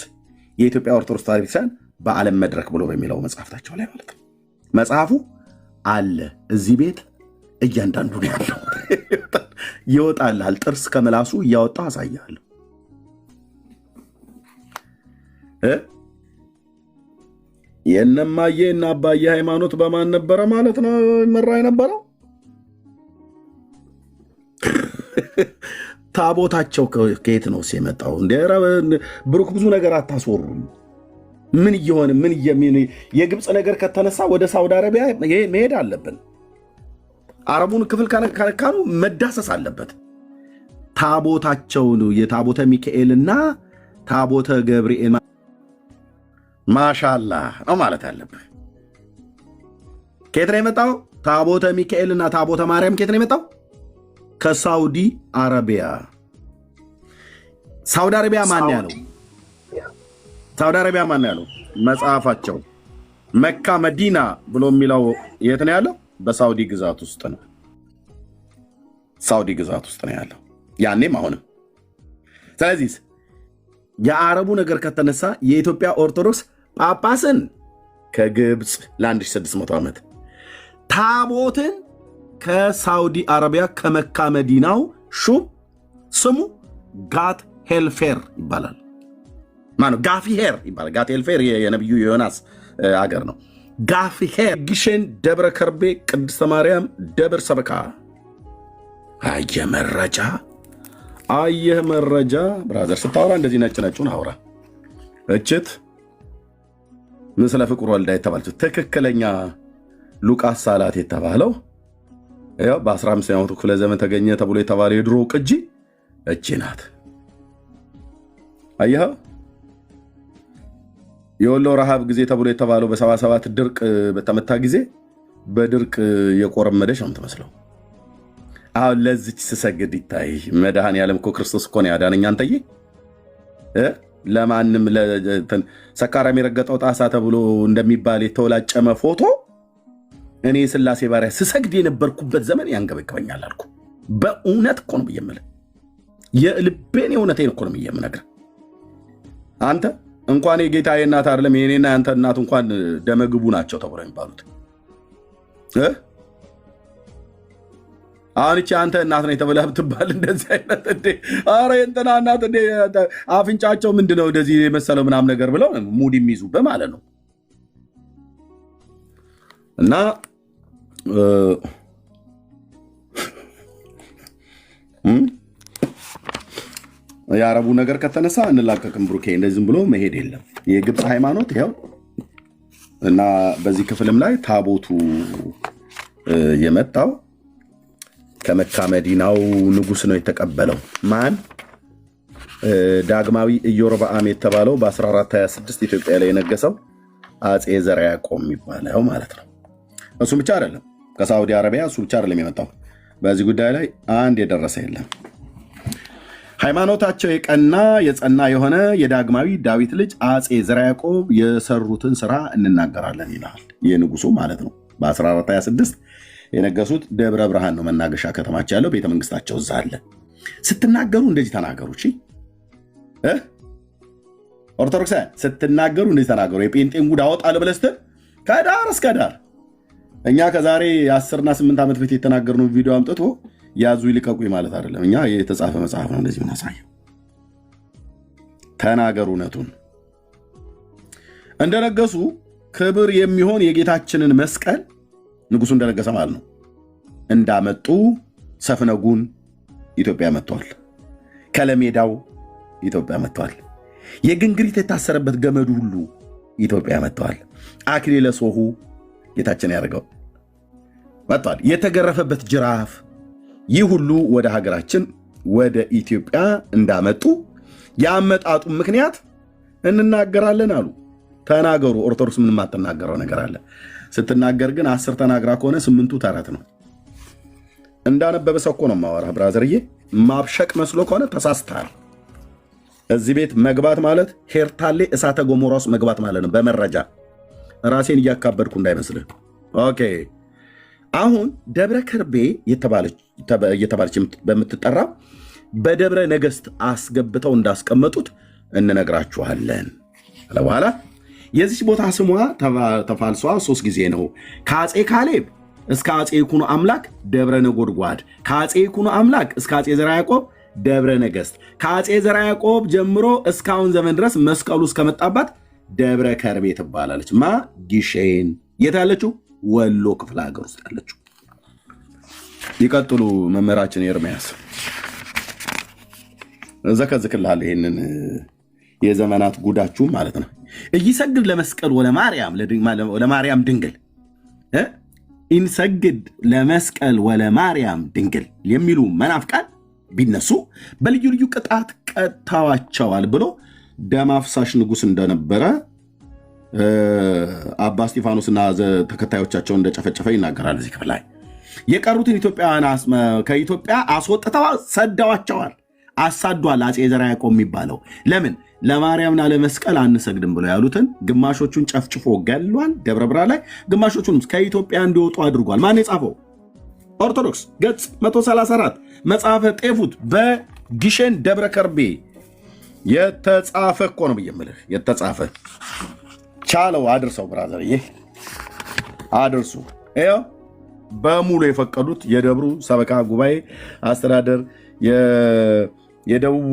የኢትዮጵያ ኦርቶዶክስ ተዋሕዶ ቤተክርስቲያን በዓለም መድረክ ብሎ በሚለው መጽሐፍታቸው ላይ ማለት ነው። መጽሐፉ አለ እዚህ ቤት እያንዳንዱ ነው ያለው። ይወጣልሃል። ጥርስ ከመላሱ እያወጣ አሳያለሁ። የእነማዬ እና አባዬ ሃይማኖት በማን ነበረ ማለት ነው ይመራ የነበረው? ታቦታቸው ከየት ነው የመጣው? ብሩክ ብዙ ነገር አታስወሩም። ምን እየሆነ የግብፅ ነገር ከተነሳ ወደ ሳውዲ አረቢያ መሄድ አለብን። አረቡን ክፍል ካነካኑ መዳሰስ አለበት። ታቦታቸው የታቦተ ሚካኤልና ታቦተ ገብርኤል ማሻአላህ ነው ማለት አለብህ። ከየት ነው የመጣው? ታቦተ ሚካኤልና ታቦተ ማርያም ከየት ነው የመጣው? ከሳውዲ አረቢያ። ሳውዲ አረቢያ ማን ያለው? ሳውዲ አረቢያ ማን ያለው? መጽሐፋቸው መካ መዲና ብሎ የሚለው የት ነው ያለው? በሳውዲ ግዛት ውስጥ ነው። ሳውዲ ግዛት ውስጥ ነው ያለው ያኔም አሁንም። ስለዚህ የአረቡ ነገር ከተነሳ የኢትዮጵያ ኦርቶዶክስ ጳጳስን ከግብፅ ለ1600 ዓመት ታቦትን ከሳውዲ አረቢያ ከመካ መዲናው ሹም ስሙ ጋት ሄልፌር ይባላል። ማነው? ጋፊሄር ይባላል። ጋት ሄልፌር የነቢዩ ዮናስ አገር ነው። ጋፊሄር ግሸን ደብረ ከርቤ ቅድስተ ማርያም ደብር ሰበካ። አየህ መረጃ ብራዘር ስታወራ እንደዚህ ነጭ ነጩን አውራ። እችት ምስለ ፍቁር ወልዳ የተባለችው ትክክለኛ ሉቃስ ሳላት የተባለው ያው በ15ኛው ክፍለ ዘመን ተገኘ ተብሎ የተባለው የድሮ ቅጂ እቺ ናት። አየኸው የወሎ ረሃብ ጊዜ ተብሎ የተባለው በ77 ድርቅ በተመታ ጊዜ በድርቅ የቆረመደሽ ነው የምትመስለው። አሁን ለዚች ስሰግድ ይታይ መድኃኔዓለም እኮ ክርስቶስ እኮ ነው ያዳነኝ። አንተዬ ለማንም ሰካራም የረገጠው ጣሳ ተብሎ እንደሚባል የተወላጨመ ፎቶ እኔ ስላሴ ባሪያ ስሰግድ የነበርኩበት ዘመን ያንገበግበኛል አልኩ። በእውነት እኮ ነው የምልህ፣ የልቤን የእውነቴን እኮ ነው የምነግርህ። አንተ እንኳን የጌታዬ እናት አይደለም የኔና ያንተ እናት እንኳን ደመግቡ ናቸው ተብሎ የሚባሉት አሁን እቺ አንተ እናት ነኝ ተብለህ ብትባል እንደዚህ አይነት እንዴ አረ እንትና እናት እንዴ አፍንጫቸው ምንድነው እንደዚህ የመሰለው ምናምን ነገር ብለው ሙድ የሚይዙበት ማለት ነው። እና የአረቡ ነገር ከተነሳ እንላቀቅም ብሩኬ፣ እንደዚህ ብሎ መሄድ የለም። የግብፅ ሃይማኖት ይኸው እና በዚህ ክፍልም ላይ ታቦቱ የመጣው ከመካ መዲናው ንጉስ ነው የተቀበለው። ማን? ዳግማዊ ኢዮርብዓም የተባለው በ1426 ኢትዮጵያ ላይ የነገሰው አጼ ዘርዓ ያዕቆብ የሚባለው ማለት ነው። እሱ ብቻ አይደለም፣ ከሳዑዲ አረቢያ እሱ ብቻ አይደለም የመጣው። በዚህ ጉዳይ ላይ አንድ የደረሰ የለም። ሃይማኖታቸው የቀና የጸና የሆነ የዳግማዊ ዳዊት ልጅ አጼ ዘርዓ ያዕቆብ የሰሩትን ስራ እንናገራለን ይላል። የንጉሱ ማለት ነው። በ1426 የነገሱት ደብረ ብርሃን ነው መናገሻ ከተማቸው ያለው፣ ቤተመንግስታቸው እዛ አለ። ስትናገሩ እንደዚህ ተናገሩ። እሺ ኦርቶዶክሳውያን ስትናገሩ እንደዚህ ተናገሩ። የጴንጤን ጉድ አወጣል ብለህ ስትል ከዳር እስከ ዳር እኛ ከዛሬ 10 እና 8 ዓመት በፊት የተናገርነው ቪዲዮ አምጥቶ ያዙ ይልቀቁኝ ማለት አይደለም። እኛ የተጻፈ መጽሐፍ ነው እንደዚህ ምናሳየው። ተናገሩ እውነቱን። እንደነገሱ ክብር የሚሆን የጌታችንን መስቀል ንጉሱ እንደነገሰ ማለት ነው እንዳመጡ ሰፍነጉን ኢትዮጵያ መጥቷል። ከለሜዳው ኢትዮጵያ መጥቷል። የግንግሪት የታሰረበት ገመዱ ሁሉ ኢትዮጵያ መጥቷል። አክሊለ ሦሁ ጌታችን ያደርገው መጥቷል። የተገረፈበት ጅራፍ ይህ ሁሉ ወደ ሀገራችን ወደ ኢትዮጵያ እንዳመጡ ያመጣጡ ምክንያት እንናገራለን አሉ። ተናገሩ። ኦርቶዶክስ ምንም አትናገረው ነገር አለ። ስትናገር ግን 10 ተናግራ ከሆነ 8ቱ ተረት ነው። እንዳነበበ ሰው እኮ ነው የማወራህ ብራዘርዬ። ማብሸቅ መስሎ ከሆነ ተሳስተሃል። እዚህ ቤት መግባት ማለት ሄርታሌ እሳተ ገሞራ ውስጥ መግባት ማለት ነው። በመረጃ ራሴን እያካበድኩ እንዳይመስልህ። ኦኬ። አሁን ደብረ ከርቤ እየተባለች በምትጠራ በደብረ ነገስት አስገብተው እንዳስቀመጡት እንነግራችኋለን። በኋላ የዚች ቦታ ስሟ ተፋልሷ 3 ጊዜ ነው። ከአፄ ካሌብ እስከ አፄ ይኩኖ አምላክ ደብረ ነጎድጓድ፣ ከአፄ ይኩኖ አምላክ እስከ አፄ ዘርዓ ያዕቆብ ደብረ ነገስት፣ ከአፄ ዘርዓ ያዕቆብ ጀምሮ እስካሁን ዘመን ድረስ መስቀሉ እስከመጣባት ደብረ ከርቤ ትባላለች። ማ ጊሼን የት ያለችው? ወሎ ክፍለ ሀገር ውስጥ ያለችው። ይቀጥሉ መምህራችን ኤርምያስ። ዘከዝክልሃል ይሄንን የዘመናት ጉዳችሁ ማለት ነው። እይሰግድ ለመስቀል ወለማርያም ድንግል ኢንሰግድ ለመስቀል ወለማርያም ድንግል የሚሉ መናፍቃን ቢነሱ በልዩ ልዩ ቅጣት ቀጥተዋቸዋል ብሎ ደም አፍሳሽ ንጉስ እንደነበረ አባ እስጢፋኖስና ተከታዮቻቸው እንደጨፈጨፈ ይናገራል። እዚህ ክፍል ላይ የቀሩትን ኢትዮጵያውያን ከኢትዮጵያ አስወጥተው ሰደዋቸዋል፣ አሳዷል። አፄ ዘርዓ ያዕቆብ የሚባለው ለምን ለማርያምና ለመስቀል አንሰግድም ብለው ያሉትን ግማሾቹን ጨፍጭፎ ገሏል ደብረ ብርሃን ላይ፣ ግማሾቹን ከኢትዮጵያ እንዲወጡ አድርጓል። ማን የጻፈው? ኦርቶዶክስ። ገጽ 134 መጽሐፈ ጤፉት በጊሼን ደብረ ከርቤ የተጻፈ እኮ ነው ብዬ የምልህ የተጻፈ። ቻለው አድርሰው ብራዘር፣ ይህ አድርሱ። ይኸው በሙሉ የፈቀዱት የደብሩ ሰበካ ጉባኤ አስተዳደር፣ የደቡብ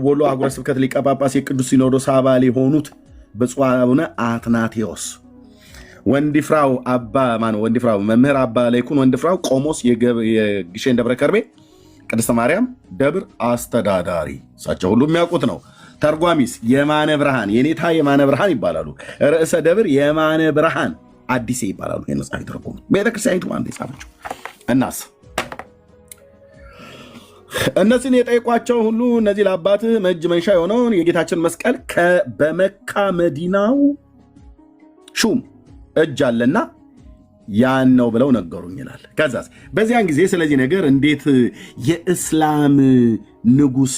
ወሎ አህጉረ ስብከት ሊቀ ጳጳስ፣ የቅዱስ ሲኖዶስ አባል የሆኑት ብፁዕ አቡነ አትናቴዎስ ወንድፍራው መምህር አባ ለይኩን ወንድፍራው ቆሞስ የጊሼን ደብረ ከርቤ ቅድስተ ማርያም ደብር አስተዳዳሪ፣ እሳቸው ሁሉ የሚያውቁት ነው። ተርጓሚስ የማነ ብርሃን የኔታ የማነ ብርሃን ይባላሉ። ርዕሰ ደብር የማነ ብርሃን አዲሴ ይባላሉ። ይህን መጽሐፍ የተረጎሙ ቤተክርስቲያኒቱ አንድ የጻፈችው። እናስ እነዚህን የጠየቋቸው ሁሉ እነዚህ ለአባትህ እጅ መንሻ የሆነውን የጌታችን መስቀል በመካ መዲናው ሹም እጅ አለና ያን ነው ብለው ነገሩኝ ይላል። ከዛስ በዚያን ጊዜ ስለዚህ ነገር እንዴት የእስላም ንጉስ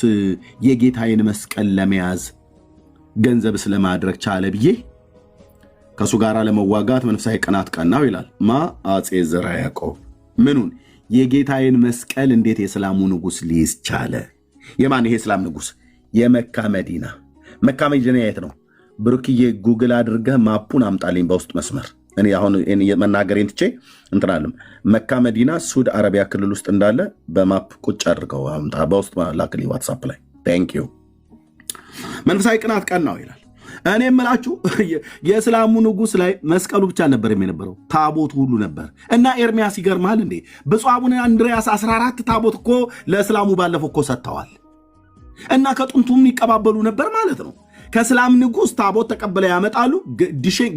የጌታዬን መስቀል ለመያዝ ገንዘብ ስለማድረግ ቻለ ብዬ ከሱ ጋር ለመዋጋት መንፈሳዊ ቅናት ቀናው ይላል አፄ ዘርዓ ያዕቆብ። ምኑን የጌታዬን መስቀል እንዴት የእስላሙ ንጉስ ሊይዝ ቻለ? የማን ይሄ እስላም ንጉስ? የመካ መዲና። መካ መዲና የት ነው? ብሩክዬ ጉግል አድርገህ ማፑን አምጣልኝ በውስጥ መስመር። እኔ አሁን መናገሬን ትቼ እንትናለም መካ መዲና ሳዑዲ አረቢያ ክልል ውስጥ እንዳለ በማፕ ቁጭ አድርገው አምጣ፣ በውስጥ ላክልኝ ዋትሳፕ ላይ። ታንክ ዩ። መንፈሳዊ ቅናት ቀናው ይላል። እኔ የምላችሁ የእስላሙ ንጉስ ላይ መስቀሉ ብቻ ነበር የነበረው፣ ታቦት ሁሉ ነበር። እና ኤርሚያስ ይገርማል እንዴ ብፁዕ አቡነ አንድሪያስ 14 ታቦት እኮ ለእስላሙ ባለፈው እኮ ሰጥተዋል። እና ከጥንቱም ይቀባበሉ ነበር ማለት ነው። ከእስላም ንጉስ ታቦት ተቀበለ ያመጣሉ፣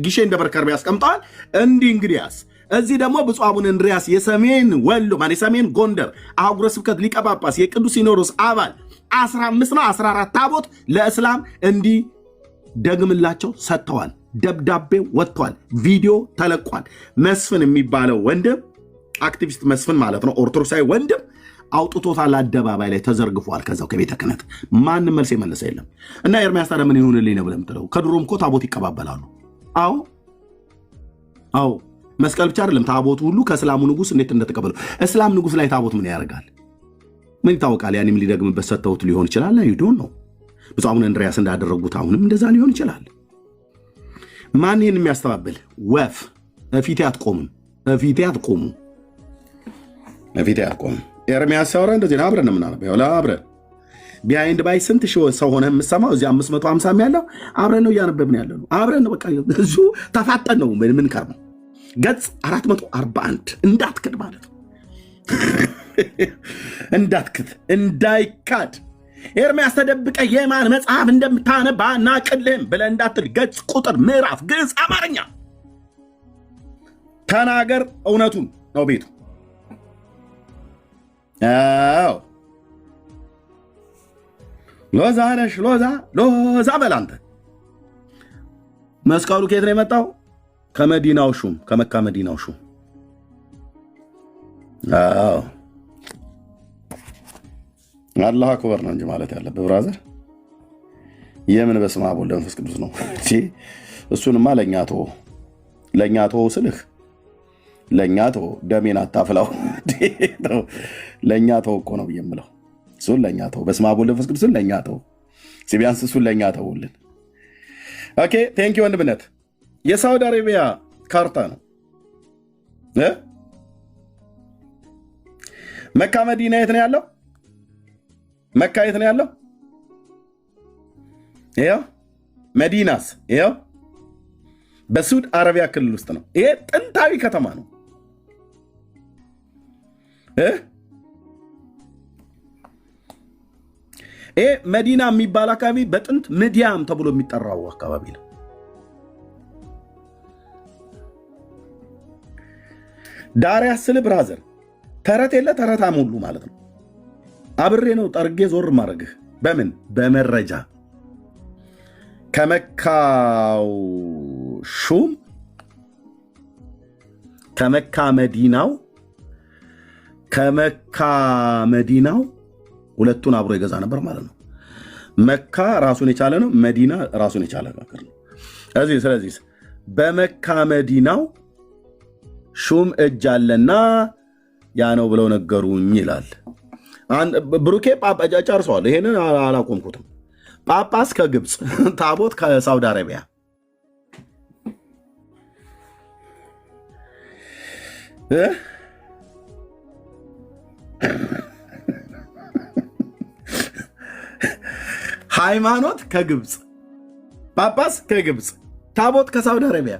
ጊሼ እንደበር ከርቤ ያስቀምጠዋል። እንግዲያስ እዚህ ደግሞ ብፁዕ አቡነ እንድሪያስ የሰሜን ወሎ የሰሜን ጎንደር አህጉረ ስብከት ሊቀ ጳጳስ የቅዱስ ሲኖዶስ አባል 15 ነው 14 ታቦት ለእስላም እንዲህ ደግምላቸው ሰጥተዋል። ደብዳቤው ወጥቷል፣ ቪዲዮ ተለቋል። መስፍን የሚባለው ወንድም አክቲቪስት መስፍን ማለት ነው፣ ኦርቶዶክሳዊ ወንድም አውጥቶታል፣ አደባባይ ላይ ተዘርግፏል። ከዛው ከቤተ ክህነት ማንም መልስ የመለሰ የለም። እና ኤርሚያስ ታዲያ ምን ይሁንልኝ ነው ብለህ የምትለው? ከድሮም እኮ ታቦት ይቀባበላሉ። አዎ መስቀል ብቻ አይደለም ታቦቱ ሁሉ ከእስላሙ ንጉስ እንዴት እንደተቀበሉ። እስላም ንጉስ ላይ ታቦት ምን ያደርጋል? ምን ይታወቃል? ያኔም ሊደግምበት ሰጥተውት ሊሆን ይችላል። ይዶን ነው ብፁዕ አቡነ እንድሪያስ እንዳደረጉት አሁንም እንደዛ ሊሆን ይችላል። ማን ይህን የሚያስተባብል ወፍ እፊቴ አትቆምም፣ እፊቴ አትቆሙ፣ እፊቴ አትቆምም። ኤርሚያስ ሲያወራ እንደዚህ ነው። አብረን ነው የምናነበው፣ አብረን ቢሃይንድ ባይ ስንት ሺህ ሰው ሆነ የምሰማው እዚህ 550 ያለው አብረን ነው እያነበብን ያለ ነው። አብረን ነው በቃ ብዙ ተፋጠን ነው ምን ከርመው ገጽ 441 እንዳትክድ ማለት ነው። እንዳትክድ እንዳይካድ ኤርሚያስ ተደብቀ የማን መጽሐፍ እንደምታነባ እናቅልህም ብለህ እንዳትል ገጽ፣ ቁጥር፣ ምዕራፍ፣ ግዕዝ፣ አማርኛ ተናገር። እውነቱን ነው ቤቱ። አዎ ሎዛ ነሽ፣ ሎዛ በል አንተ። መስቀሉ ከየት ነው የመጣው? ከመዲናው ሹም፣ ከመካ መዲናው ሹም። አዎ አላህ አክበር ነው እንጂ ማለት ያለብህ ብራዘር። የምን በስመ አብ ወወልድ ወመንፈስ ቅዱስ ነው? እሱንማ ለእኛ ተወው ስልህ ለእኛ ተወው፣ ደሜን አታፍላው። ለእኛ ተወው እኮ ነው ብዬ የምለው። እሱን ለእኛ ተወው፣ በስመ አብ ወወልድ ወመንፈስ ቅዱስን ለእኛ ተወው። ቢያንስ እሱን ለእኛ ተውልን። ኦኬ ቴንክ ዩ ወንድምነት። የሳውዲ አረቢያ ካርታ ነው። መካ መዲና የት ነው ያለው? መካ የት ነው ያለው? ይኸው መዲናስ ይኸው በሳዑዲ አረቢያ ክልል ውስጥ ነው። ይሄ ጥንታዊ ከተማ ነው። ይሄ መዲና የሚባል አካባቢ በጥንት ምድያም ተብሎ የሚጠራው አካባቢ ነው። ዳር ያስል ብራዘር ተረት የለ ተረታም ሁሉ ማለት ነው። አብሬ ነው ጠርጌ ዞር ማድረግህ። በምን በመረጃ ከመካው ሹም ከመካ መዲናው ሁለቱን አብሮ ይገዛ ነበር ማለት ነው። መካ ራሱን የቻለ ነው፣ መዲና ራሱን የቻለ ነገር ነው። ስለዚህ በመካ መዲናው ሹም እጅ አለና ያ ነው ብለው ነገሩኝ ይላል። ብሩኬ ጨርሰዋል። ይሄንን አላቆምኩትም። ጳጳስ ከግብፅ፣ ታቦት ከሳውዲ አረቢያ። ሃይማኖት ከግብፅ፣ ጳጳስ ከግብፅ፣ ታቦት ከሳውዲ አረቢያ።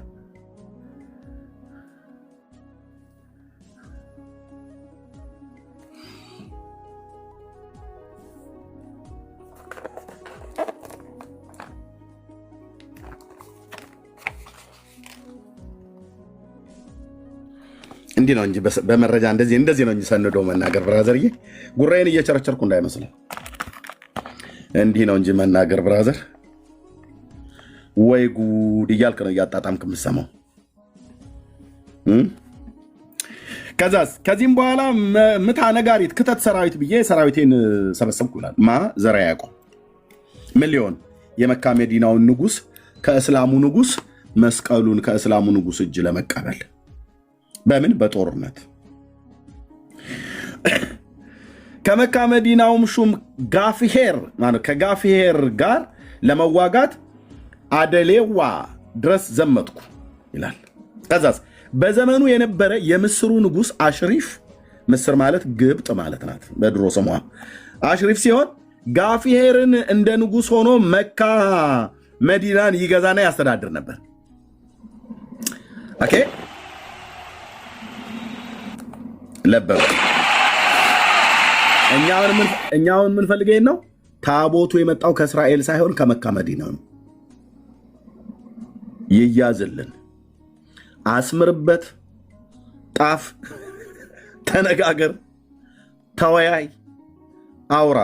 እንዲህ ነው እንጂ በመረጃ እንደዚህ ነው እንጂ ሰንዶ መናገር ብራዘርዬ፣ ጉራዬን እየቸረቸርኩ እንዳይመስልህ። እንዲህ ነው እንጂ መናገር ብራዘር። ወይ ጉድ እያልክ ነው እያጣጣምክ የምትሰማው። ከዚህም በኋላ ምታ ነጋሪት ክተት ሰራዊት ብዬ ሰራዊቴን ሰበሰብኩ ይላል። ዘራ ያዕቆብ ምን ሊሆን የመካ መዲናውን ንጉስ ከእስላሙ ንጉስ መስቀሉን ከእስላሙ ንጉስ እጅ ለመቀበል በምን በጦርነት ከመካ መዲናውም ሹም ጋፍሄር ማለት ከጋፍሄር ጋር ለመዋጋት አደሌዋ ድረስ ዘመትኩ ይላል። ከዛስ በዘመኑ የነበረ የምስሩ ንጉስ አሽሪፍ፣ ምስር ማለት ግብጥ ማለት ናት በድሮ ስሟ አሽሪፍ ሲሆን ጋፍሄርን እንደ ንጉስ ሆኖ መካ መዲናን ይገዛና ያስተዳድር ነበር። ኦኬ ለበበ እኛውን ምን ፈልገኝ ነው? ታቦቱ የመጣው ከእስራኤል ሳይሆን ከመካ መዲና ነው። ይያዝልን፣ አስምርበት፣ ጣፍ፣ ተነጋገር፣ ተወያይ፣ አውራ።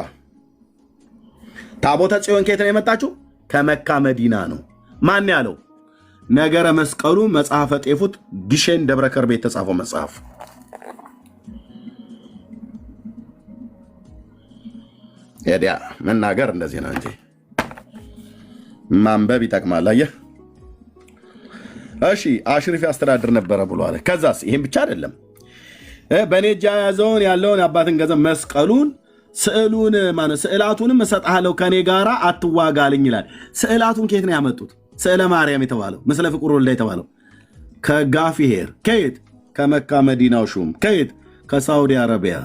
ታቦተ ጽዮን ከየት ነው የመጣችው? ከመካ መዲና ነው። ማን ያለው? ነገረ መስቀሉ መጽሐፈ ጤፉት ግሼን ደብረ ከርቤ የተጻፈው መጽሐፍ። የዲያ መናገር እንደዚህ ነው እንጂ ማንበብ ይጠቅማል። አየህ። እሺ አሽሪፍ ያስተዳድር ነበረ ብሎ አለ። ከዛስ ይሄን ብቻ አይደለም፣ በኔ እጅ ያዘውን ያለውን አባትን ገንዘብ መስቀሉን ስዕሉን ማለት ስዕላቱንም እሰጥሃለሁ ከኔ ጋራ አትዋጋልኝ ይላል። ስዕላቱን ከየት ነው ያመጡት? ስዕለ ማርያም የተባለው ምስለ ፍቁር ወልዳ የተባለው ከጋፍሄር ከየት? ከመካ መዲናው ሹም ከየት? ከሳውዲ አረቢያ።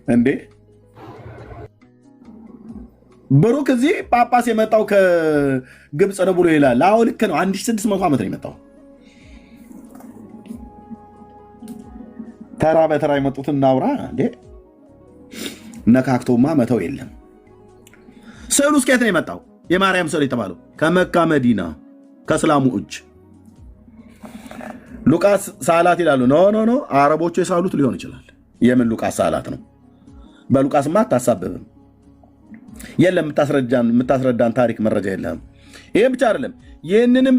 እንዴ ብሩክ እዚህ ጳጳስ የመጣው ከግብፅ ነው ብሎ ይላል። አሁን ልክ ነው። 1600 ዓመት ነው የመጣው። ተራ በተራ የመጡትን እናውራ እንዴ። ነካክቶማ መተው የለም። ስዕሉ እስከየት ነው የመጣው? የማርያም ስዕል የተባለው ከመካ መዲና ከእስላሙ እጅ። ሉቃስ ሳላት ይላሉ። ኖ አረቦቹ የሳሉት ሊሆን ይችላል። የምን ሉቃስ ሳላት ነው? በሉቃስማ አታሳብብም። የለም የምታስረዳን ታሪክ መረጃ የለም። ይሄ ብቻ አይደለም። ይህንንም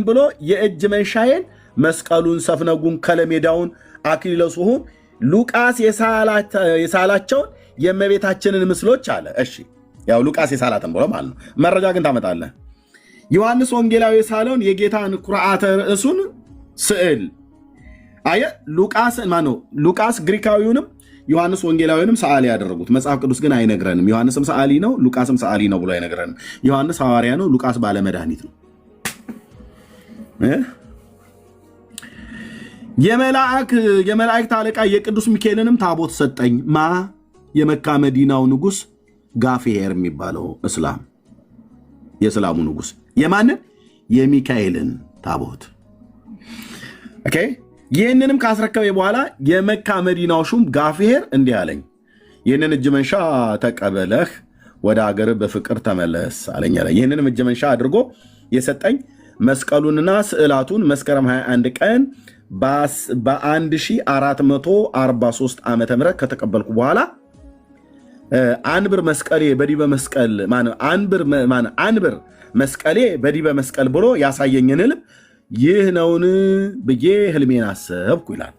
ብሎ የእጅ መንሻዬን መስቀሉን፣ ሰፍነጉን፣ ከለሜዳውን፣ አክሊለ ሱሁን ሉቃስ የሳላቸውን የእመቤታችንን ምስሎች አለ። እሺ ያው ሉቃስ የሳላትን ብሎ ማለት ነው። መረጃ ግን ታመጣለህ። ዮሐንስ ወንጌላዊ የሳለውን የጌታን ኩርዓተ ርዕሱን ስዕል አየህ። ሉቃስ ግሪካዊውንም ዮሐንስ ወንጌላዊንም ሰዓሊ ያደረጉት። መጽሐፍ ቅዱስ ግን አይነግረንም። ዮሐንስም ሰዓሊ ነው፣ ሉቃስም ሰዓሊ ነው ብሎ አይነግረንም። ዮሐንስ ሐዋርያ ነው፣ ሉቃስ ባለመድኃኒት ነው። የመላእክት አለቃ የቅዱስ ሚካኤልንም ታቦት ሰጠኝ። የመካ መዲናው ንጉስ ጋፍሄር የሚባለው የእስላሙ ንጉስ የማንን? የሚካኤልን ታቦት። ኦኬ። ይህንንም ካስረከበ በኋላ የመካ መዲናው ሹም ጋፍሄር እንዲህ አለኝ፣ ይህንን እጅ መንሻ ተቀበለህ ወደ ሀገር በፍቅር ተመለስ አለኝ። ይህንንም እጅ መንሻ አድርጎ የሰጠኝ መስቀሉንና ስዕላቱን መስከረም 21 ቀን በ1443 ዓመተ ምህረት ከተቀበልኩ በኋላ አንብር መስቀሌ በዲበ መስቀል አንብር መስቀሌ በዲበ መስቀል ብሎ ያሳየኝን ህልም ይህ ነውን ብዬ ህልሜን አሰብኩ ይላል።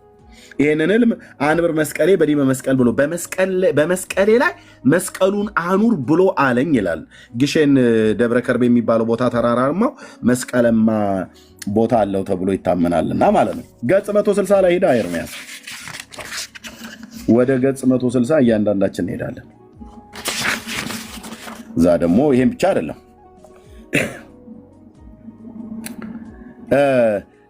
ይህንን ህልም አንብር መስቀሌ በዲበ መስቀል ብሎ በመስቀሌ ላይ መስቀሉን አኑር ብሎ አለኝ ይላል። ግሼን ደብረ ከርቤ የሚባለው ቦታ ተራራማው መስቀለማ ቦታ አለው ተብሎ ይታመናልና ማለት ነው። ገጽ 160 ላይ ሄዳ ኤርምያስ ወደ ገጽ 160 እያንዳንዳችን እንሄዳለን። እዛ ደግሞ ይሄን ብቻ አይደለም፣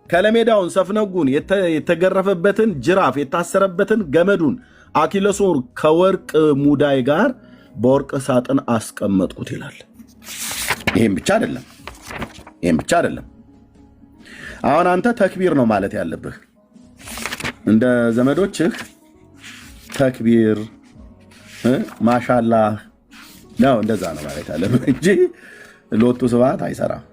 ከለሜዳውን፣ ሰፍነጉን፣ የተገረፈበትን ጅራፍ፣ የታሰረበትን ገመዱን፣ አኪለሶር ከወርቅ ሙዳይ ጋር በወርቅ ሳጥን አስቀመጥኩት ይላል። ይሄን ብቻ አይደለም። አሁን አንተ ተክቢር ነው ማለት ያለብህ። እንደ ዘመዶችህ ተክቢር፣ ማሻላህ፣ ነው እንደዛ ነው ማለት ያለብህ እንጂ ሎቱ ስብሐት አይሰራም።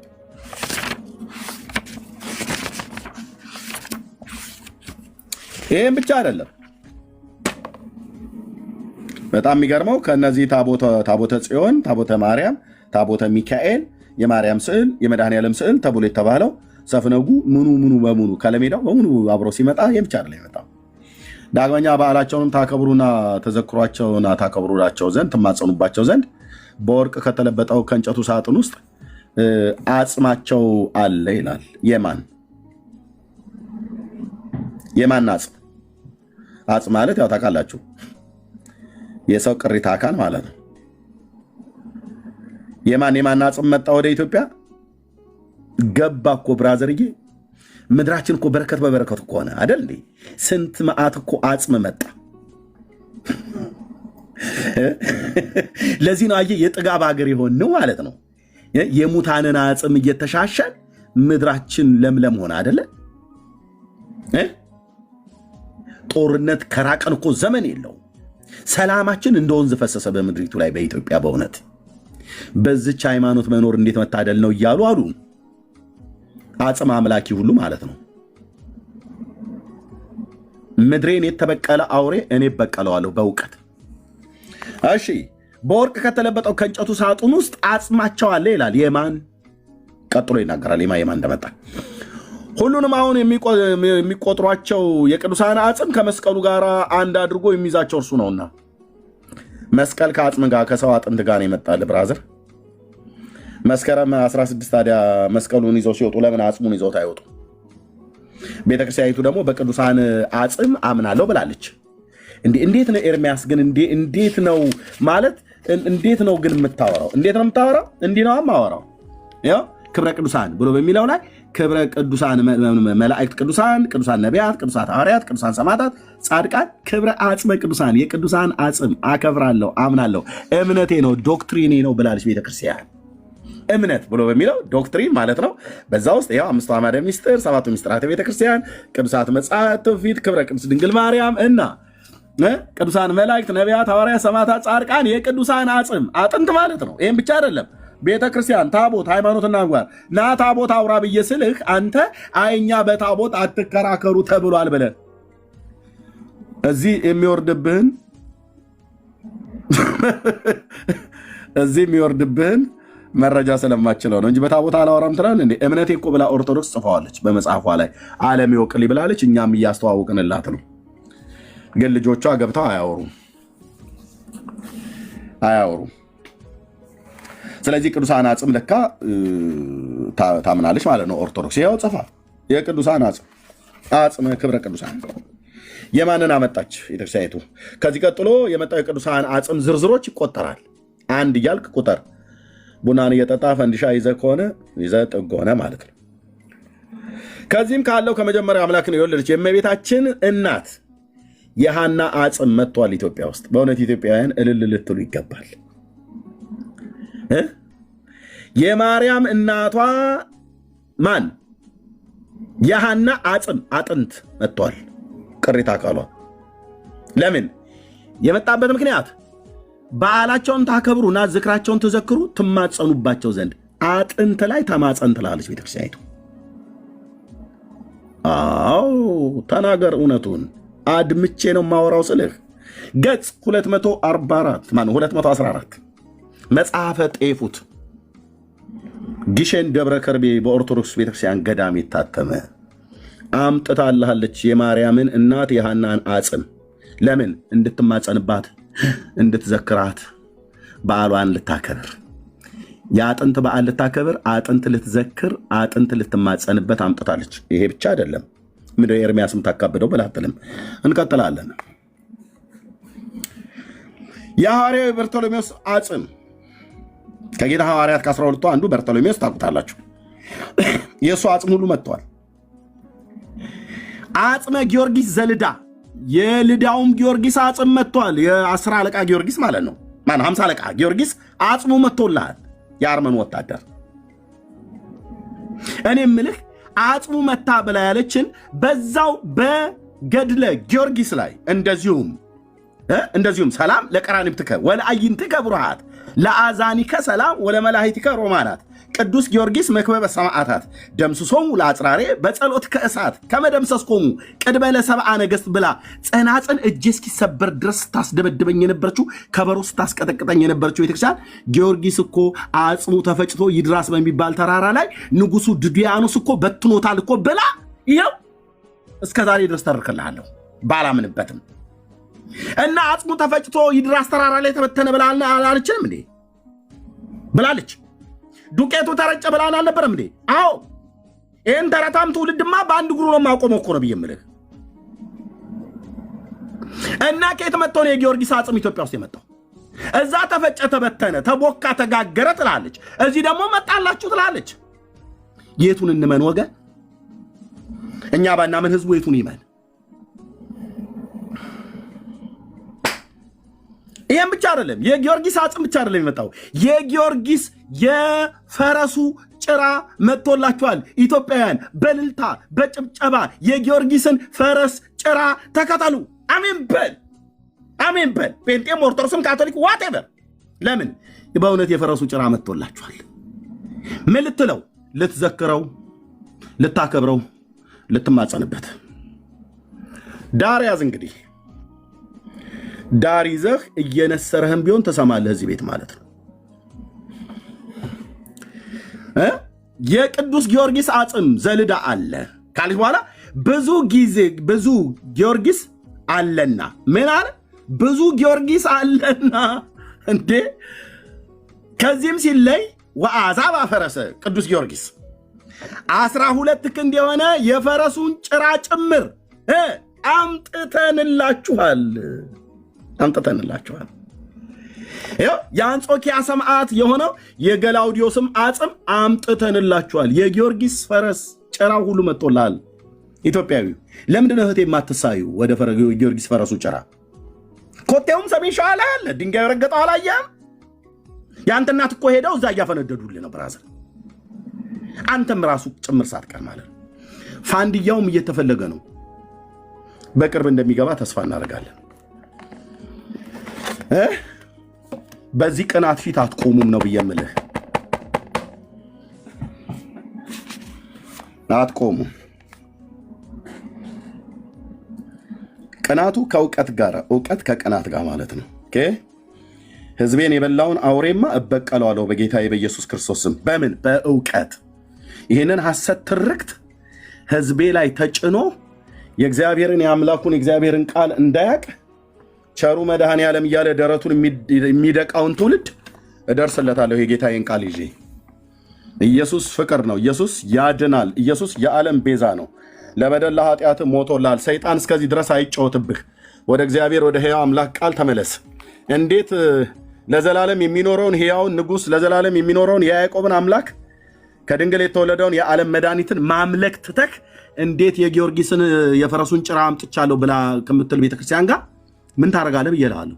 ይሄን ብቻ አይደለም። በጣም የሚገርመው ከነዚህ ታቦተ ጽዮን፣ ታቦተ ማርያም፣ ታቦተ ሚካኤል፣ የማርያም ስዕል፣ የመድኃኔዓለም ስዕል ተብሎ የተባለው ሰፍነጉ ምኑ በሙሉ ከለሜዳው በሙሉ አብሮ ሲመጣ ይሄን ብቻ አይደለም የመጣው። ዳግመኛ በዓላቸውንም ታከብሩና ተዘክሯቸውና ታከብሩላቸው ዘንድ ትማጸኑባቸው ዘንድ በወርቅ ከተለበጠው ከእንጨቱ ሳጥን ውስጥ አጽማቸው አለ ይላል። የማን አጽም ማለት ያው ታውቃላችሁ የሰው ቅሪተ አካል ማለት ነው። የማን አጽም መጣ ወደ ኢትዮጵያ ገባ እኮ ብራዘርዬ። ምድራችን እኮ በረከት በበረከት እኮ ሆነ አይደል? ስንት መዓት እኮ አጽም መጣ። ለዚህ ነው አየህ የጥጋብ ሀገር የሆነው ማለት ነው። የሙታንን አጽም እየተሻሸን ምድራችን ለምለም ሆነ አይደለ? ጦርነት ከራቀን እኮ ዘመን የለው። ሰላማችን እንደ ወንዝ ፈሰሰ በምድሪቱ ላይ በኢትዮጵያ። በእውነት በዚች ሃይማኖት መኖር እንዴት መታደል ነው እያሉ አሉ አጽም አምላኪ ሁሉ ማለት ነው። ምድሬን የተበቀለ አውሬ እኔ በቀለዋለሁ በእውቀት። እሺ በወርቅ ከተለበጠው ከእንጨቱ ሳጥን ውስጥ አጽማቸው አለ ይላል። የማን ቀጥሎ ይናገራል የማን እንደመጣ። ሁሉንም አሁን የሚቆጥሯቸው የቅዱሳን አጽም ከመስቀሉ ጋር አንድ አድርጎ የሚይዛቸው እርሱ ነውና መስቀል ከአጽም ጋር ከሰው አጥንት ጋር ይመጣል ብራዘር። መስከረም 16 ታዲያ መስቀሉን ይዘው ሲወጡ ለምን አጽሙን ይዘው አይወጡ? ቤተክርስቲያኒቱ ደግሞ በቅዱሳን አጽም አምናለሁ ብላለች። እንዴት ነው ኤርሚያስ ግን እንዴት ነው ማለት እንዴት ነው ግን የምታወራው? እንዴት ነው የምታወራው? እንዲህ ነው የማወራው። ያው ክብረ ቅዱሳን ብሎ በሚለው ላይ ክብረ ቅዱሳን መላእክት፣ ቅዱሳን ነቢያት፣ ቅዱሳት ሐዋርያት፣ ቅዱሳን ሰማዕታት፣ ጻድቃን፣ ክብረ አጽመ ቅዱሳን የቅዱሳን አጽም አከብራለሁ፣ አምናለሁ፣ እምነቴ ነው፣ ዶክትሪኔ ነው ብላለች ቤተክርስቲያን። እምነት ብሎ በሚለው ዶክትሪን ማለት ነው። በዛ ውስጥ ያው አምስቱ አዕማደ ምስጢር፣ ሰባቱ ምስጢራተ ቤተክርስቲያን፣ ቅዱሳት መጻሕፍት፣ ትውፊት፣ ክብረ ቅድስት ድንግል ማርያም እና ቅዱሳን መላእክት፣ ነቢያት፣ ሐዋርያት፣ ሰማዕታት፣ ጻድቃን የቅዱሳን አጽም አጥንት ማለት ነው። ይህም ብቻ አይደለም። ቤተክርስቲያን ታቦት ሃይማኖትና ምግባር ና ታቦት አውራ ብዬ ስልህ አንተ አይኛ በታቦት አትከራከሩ ተብሏል ብለህ እዚህ የሚወርድብህን መረጃ ስለማችለው ነው እንጂ በታቦት አላወራም ትላለህ እንዴ? እምነቴ እኮ ብላ ኦርቶዶክስ ጽፈዋለች በመጽሐፏ ላይ ዓለም ይወቅልኝ ብላለች። እኛም እያስተዋወቅንላት ነው። ግን ልጆቿ ገብተው አያወሩም። ስለዚህ ቅዱሳን አጽም ለካ ታምናለች ማለት ነው ኦርቶዶክስ። ይኸው ጽፋ የቅዱሳን አጽም ክብረ ቅዱሳን የማንን አመጣች ቤተክርስቲያኒቱ? ከዚህ ቀጥሎ የመጣው የቅዱሳን አጽም ዝርዝሮች ይቆጠራል። አንድ እያልክ ቁጥር። ቡናን እየጠጣ ፈንዲሻ ይዘህ ከሆነ ይዘህ ጥግ ሆነ ማለት ነው። ከዚህም ካለው ከመጀመሪያ አምላክን የወለደች የእመቤታችን እናት የሐና አጽም መጥቷል ኢትዮጵያ ውስጥ። በእውነት ኢትዮጵያውያን እልል ልትሉ ይገባል። የማርያም እናቷ ማን? የሐና አጥንት መጥቷል። ቅሪተ አካሏ ለምን የመጣበት ምክንያት በዓላቸውን ታከብሩና ዝክራቸውን ትዘክሩ ትማጸኑባቸው ዘንድ አጥንት ላይ ተማጸን ትላለች ቤተክርስቲያኒቱ። አዎ ተናገር እውነቱን። አድምቼ ነው ማወራው ስልህ ገጽ 214 መጽሐፈ ጤፉት ግሸን ደብረ ከርቤ በኦርቶዶክስ ቤተክርስቲያን ገዳም የታተመ አምጥታልሃለች የማርያምን እናት የሐናን አጽም። ለምን? እንድትማጸንባት፣ እንድትዘክራት፣ በዓሏን ልታከብር፣ የአጥንት በዓል ልታከብር፣ አጥንት ልትዘክር፣ አጥንት ልትማጸንበት አምጥታለች። ይሄ ብቻ አይደለም። ምድረ ኤርሚያስም ታካብደው ብላትልም። እንቀጥላለን። የሐዋርያው በርቶሎሜዎስ አጽም ከጌታ ሐዋርያት ከ12ቱ አንዱ በርቶሎሜዎስ ታውቁታላችሁ። የእሱ አጽም ሁሉ መጥቷል። አጽመ ጊዮርጊስ ዘልዳ የልዳውም ጊዮርጊስ አጽም መጥቷል። የ10 አለቃ ጊዮርጊስ ማለት ነው። 50 አለቃ ጊዮርጊስ አጽሙ መጥቶልሃል። የአርመን ወታደር እኔ ምልህ አጽሙ መታ ብላ ያለችን በዛው በገድለ ጊዮርጊስ ላይ እንደዚሁም እንደዚሁም ሰላም ለቀራንብትከ ወለአይንትከ ብሩሃት ለአዛኒከ ሰላም ወለመላእክቲከ ሮማናት ቅዱስ ጊዮርጊስ መክበበ ሰማዕታት ደምስሶሙ ለአጽራሬ በጸሎትከ እሳት ከመደምሰስኮሙ ቅድመ ለሰብአ ነገሥት ብላ ጸናጽል እጄ እስኪሰበር ድረስ ስታስደበድበኝ የነበረችው ከበሮ ስታስቀጠቅጠኝ የነበረችው ቤተክርስቲያን ጊዮርጊስ እኮ አጽሙ ተፈጭቶ ይድራስ በሚባል ተራራ ላይ ንጉሱ ድዲያኖስ እኮ በትኖታል እኮ ብላ ይኸው እስከ ዛሬ ድረስ ተርክልሃለሁ ባላምንበትም እና አጽሙ ተፈጭቶ ይድራስ ተራራ ላይ ተበተነ ብላ አላለችም እንዴ? ብላለች። ዱቄቱ ተረጨ ብላን አልነበረም እንዴ? አዎ። ይህን ተረታም ትውልድማ በአንድ እግሩ ነው የማቆመው እኮ ነው ብዬ የምልህ። እና ከየት መጥቶ ነው የጊዮርጊስ አጽም ኢትዮጵያ ውስጥ የመጣው? እዛ ተፈጨ፣ ተበተነ፣ ተቦካ፣ ተጋገረ ትላለች። እዚህ ደግሞ መጣላችሁ ትላለች። የቱን እንመን ወገን? እኛ ባናምን ህዝቡ የቱን ይመን? ይሄን ብቻ አይደለም፣ የጊዮርጊስ አጽም ብቻ አይደለም የመጣው። የጊዮርጊስ የፈረሱ ጭራ መጥቶላችኋል። ኢትዮጵያውያን በልልታ በጭብጨባ የጊዮርጊስን ፈረስ ጭራ ተከተሉ። አሜን በል፣ አሜን በል። ጴንጤም፣ ኦርቶዶክስም፣ ካቶሊክ ዋቴቨር። ለምን በእውነት የፈረሱ ጭራ መጥቶላችኋል። ምን ልትለው? ልትዘክረው፣ ልታከብረው፣ ልትማጸንበት። ዳር ያዝ እንግዲህ ዳር ይዘህ እየነሰረህም ቢሆን ተሰማለህ እዚህ ቤት ማለት ነው። የቅዱስ ጊዮርጊስ አጽም ዘልዳ አለ ካልክ በኋላ ብዙ ጊዮርጊስ አለና ምን አለ? ብዙ ጊዮርጊስ አለና እንዴ! ከዚህም ሲለይ ወአዛባ ፈረሰ ቅዱስ ጊዮርጊስ 12 ክንድ የሆነ የፈረሱን ጭራ ጭምር አምጥተንላችኋል። የአንጾኪያ ሰማዕት የሆነው የገላውዲዮስም አጽም አምጥተንላችኋል። የጊዮርጊስ ፈረስ ጭራው ሁሉ መጥቶላል። ኢትዮጵያዊ ለምንድነው እህቴ የማትሳዩ ወደ ጊዮርጊስ ፈረሱ ጭራ? ኮቴውም ሰሜን ሸዋ ላይ አለ። ድንጋይ ረገጠው አላየህም? የአንተ እናት እኮ ሄደው እዛ እያፈነደዱልህ ነው ብራዘር። አንተም ራሱ ጭምር ሳትቀር ማለት ነው። ፋንድያውም እየተፈለገ ነው። በቅርብ እንደሚገባ ተስፋ እናደርጋለን። በዚህ ቅናት ፊት አትቆሙም ነው ብዬ የምልህ። አትቆሙም። ቅናቱ ከእውቀት ጋር፣ እውቀት ከቅናት ጋር ማለት ነው። ህዝቤን የበላውን አውሬማ እበቀለዋለሁ በጌታዬ በኢየሱስ ክርስቶስ ስም። በምን? በእውቀት። ይህንን ሐሰት ትርክት ህዝቤ ላይ ተጭኖ የእግዚአብሔርን የአምላኩን የእግዚአብሔርን ቃል እንዳያቅ ቸሩ መድኃኔ ዓለም እያለ ደረቱን የሚደቃውን ትውልድ እደርስለታለሁ የጌታዬን ቃል ይዤ። ኢየሱስ ፍቅር ነው። ኢየሱስ ያድናል። ኢየሱስ የዓለም ቤዛ ነው። ለበደል ለኃጢአት ሞቶላል። ሰይጣን እስከዚህ ድረስ አይጫወትብህ። ወደ እግዚአብሔር ወደ ሕያው አምላክ ቃል ተመለስ። እንዴት ለዘላለም የሚኖረውን ሕያውን ንጉሥ ለዘላለም የሚኖረውን የያዕቆብን አምላክ ከድንግል የተወለደውን የዓለም መድኃኒትን ማምለክ ትተክ እንዴት የጊዮርጊስን የፈረሱን ጭራ አምጥቻለሁ ብላ ከምትል ቤተክርስቲያን ጋር ምን ታደርጋለህ ብዬ እልሃለሁ።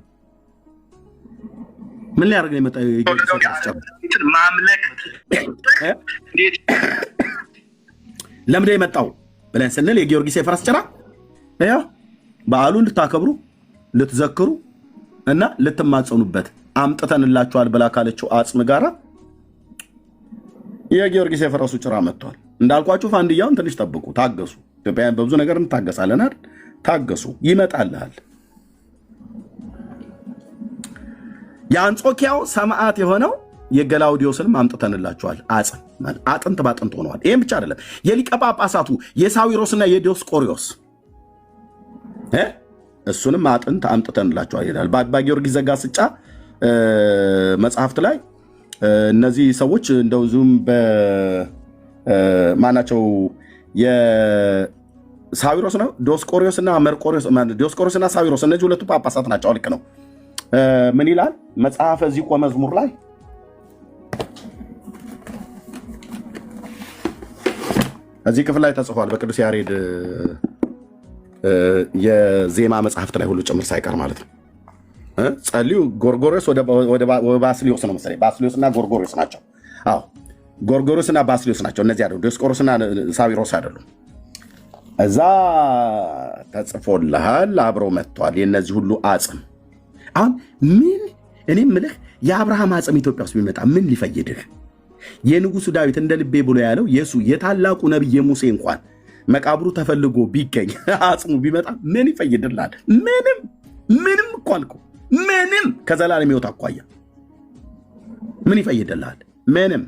ምን ሊያደርግ ነው የመጣው? ማምለክ ለምንድን ነው የመጣው ብለን ስንል የጊዮርጊስ የፈረስ ጭራ ያው በዓሉን ልታከብሩ ልትዘክሩ እና ልትማጸኑበት አምጥተንላችኋል ብላ ካለችው አጽም ጋራ የጊዮርጊስ የፈረሱ ጭራ መጥቷል። እንዳልኳችሁ ፋንድያውን ትንሽ ጠብቁ፣ ታገሱ። ኢትዮጵያውያን በብዙ ነገር እንታገሳለን አይደል? ታገሱ፣ ይመጣልሃል። የአንጾኪያው ሰማዕት የሆነው የገላውዲዮስንም አምጥተንላችኋል። አጥንት ባጥንት ሆነዋል። ይህም ብቻ አይደለም፣ የሊቀ ጳጳሳቱ የሳዊሮስና የዲዮስቆሪዮስ እሱንም አጥንት አምጥተንላችኋል ይላል በአባ ጊዮርጊስ ዘጋስጫ መጽሐፍት ላይ። እነዚህ ሰዎች እንደው ዙም በማናቸው የሳዊሮስ ነው ዲዮስቆሪዮስና መርቆሪዮስ፣ ዲዮስቆሪዮስና ሳዊሮስ እነዚህ ሁለቱ ጳጳሳት ናቸው። ልክ ነው። ምን ይላል መጽሐፈ ዚቆ መዝሙር ላይ? እዚህ ክፍል ላይ ተጽፏል። በቅዱስ ያሬድ የዜማ መጽሐፍት ላይ ሁሉ ጭምር ሳይቀር ማለት ነው። ጸልዩ ጎርጎሪዮስ ወደ ባስሊዮስ ነው መሰለኝ። ባስሊዮስና ጎርጎሪዮስ ናቸው። አዎ ጎርጎሪዮስና ባስሊዮስ ናቸው። እነዚህ አይደሉም። ዲዮስቆሮስና ሳዊሮስ አይደሉም። እዛ ተጽፎልሃል። አብረው መጥቷል። የእነዚህ ሁሉ አጽም አሁን ምን እኔ ምልህ የአብርሃም አጽም ኢትዮጵያ ውስጥ ቢመጣ ምን ሊፈይድህ? የንጉሱ ዳዊት እንደ ልቤ ብሎ ያለው የታላቁ ነብይ ሙሴ እንኳን መቃብሩ ተፈልጎ ቢገኝ አጽሙ ቢመጣ ምን ይፈይድልሃል? ምንም እኮ አልኩህ። ምንም ከዘላለም ሕይወት አኳያ ምን ይፈይድልሃል? ምንም።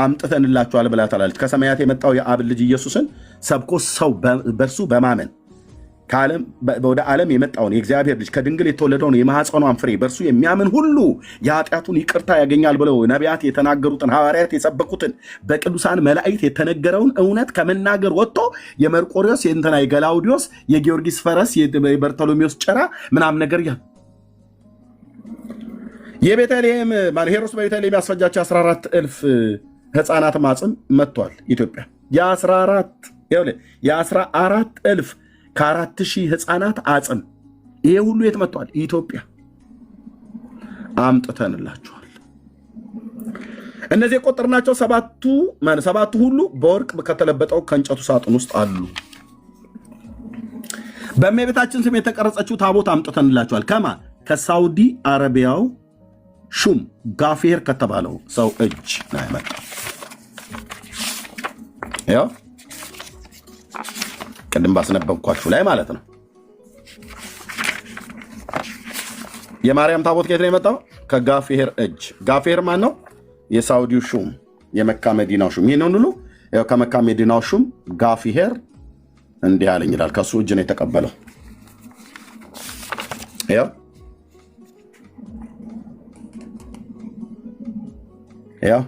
አምጥተንላችኋል ብላ ታላለች። ከሰማያት የመጣው የአብ ልጅ ኢየሱስን ሰብኮ ሰው በእርሱ በማመን ወደ ዓለም የመጣውን የእግዚአብሔር ልጅ ከድንግል የተወለደውን የማኅፀኗን ፍሬ በእርሱ የሚያምን ሁሉ የኃጢአቱን ይቅርታ ያገኛል ብለው ነቢያት የተናገሩትን ሐዋርያት የሰበኩትን በቅዱሳን መላእክት የተነገረውን እውነት ከመናገር ወጥቶ የመርቆሪዎስ የእንትና የገላውዲዮስ የጊዮርጊስ ፈረስ የበርቶሎሜዎስ ጭራ ምናምን ነገር የቤተልሔም ሄሮድስ በቤተልሔም ያስፈጃቸው 14,000 ሕፃናት ማጽም መጥቷል ኢትዮጵያ። የ14,000 ከ4,000 ሕፃናት አጽም ይሄ ሁሉ የት መጥቷል? ኢትዮጵያ። አምጥተንላችኋል። እነዚህ የቆጠርናቸው ሰባቱ ሁሉ በወርቅ ከተለበጠው ከእንጨቱ ሳጥን ውስጥ አሉ። በእመቤታችን ስም የተቀረጸችው ታቦት አምጥተንላችኋል። ከሳውዲ አረቢያው ሹም ጋፌር ከተባለው ሰው እጅ ነው ያመጣው። ያው ቅድም ባስነበብኳችሁ ላይ ማለት ነው። የማርያም ታቦት ከየት ነው የመጣው? ከጋፌር እጅ። ጋፌር ማን ነው? የሳውዲው ሹም፣ የመካ መዲናው ሹም። ይህን ሁሉ ያው ከመካ መዲናው ሹም ጋፌር እንዲህ አለኝ ይላል። ከሱ እጅ ነው የተቀበለው። ያው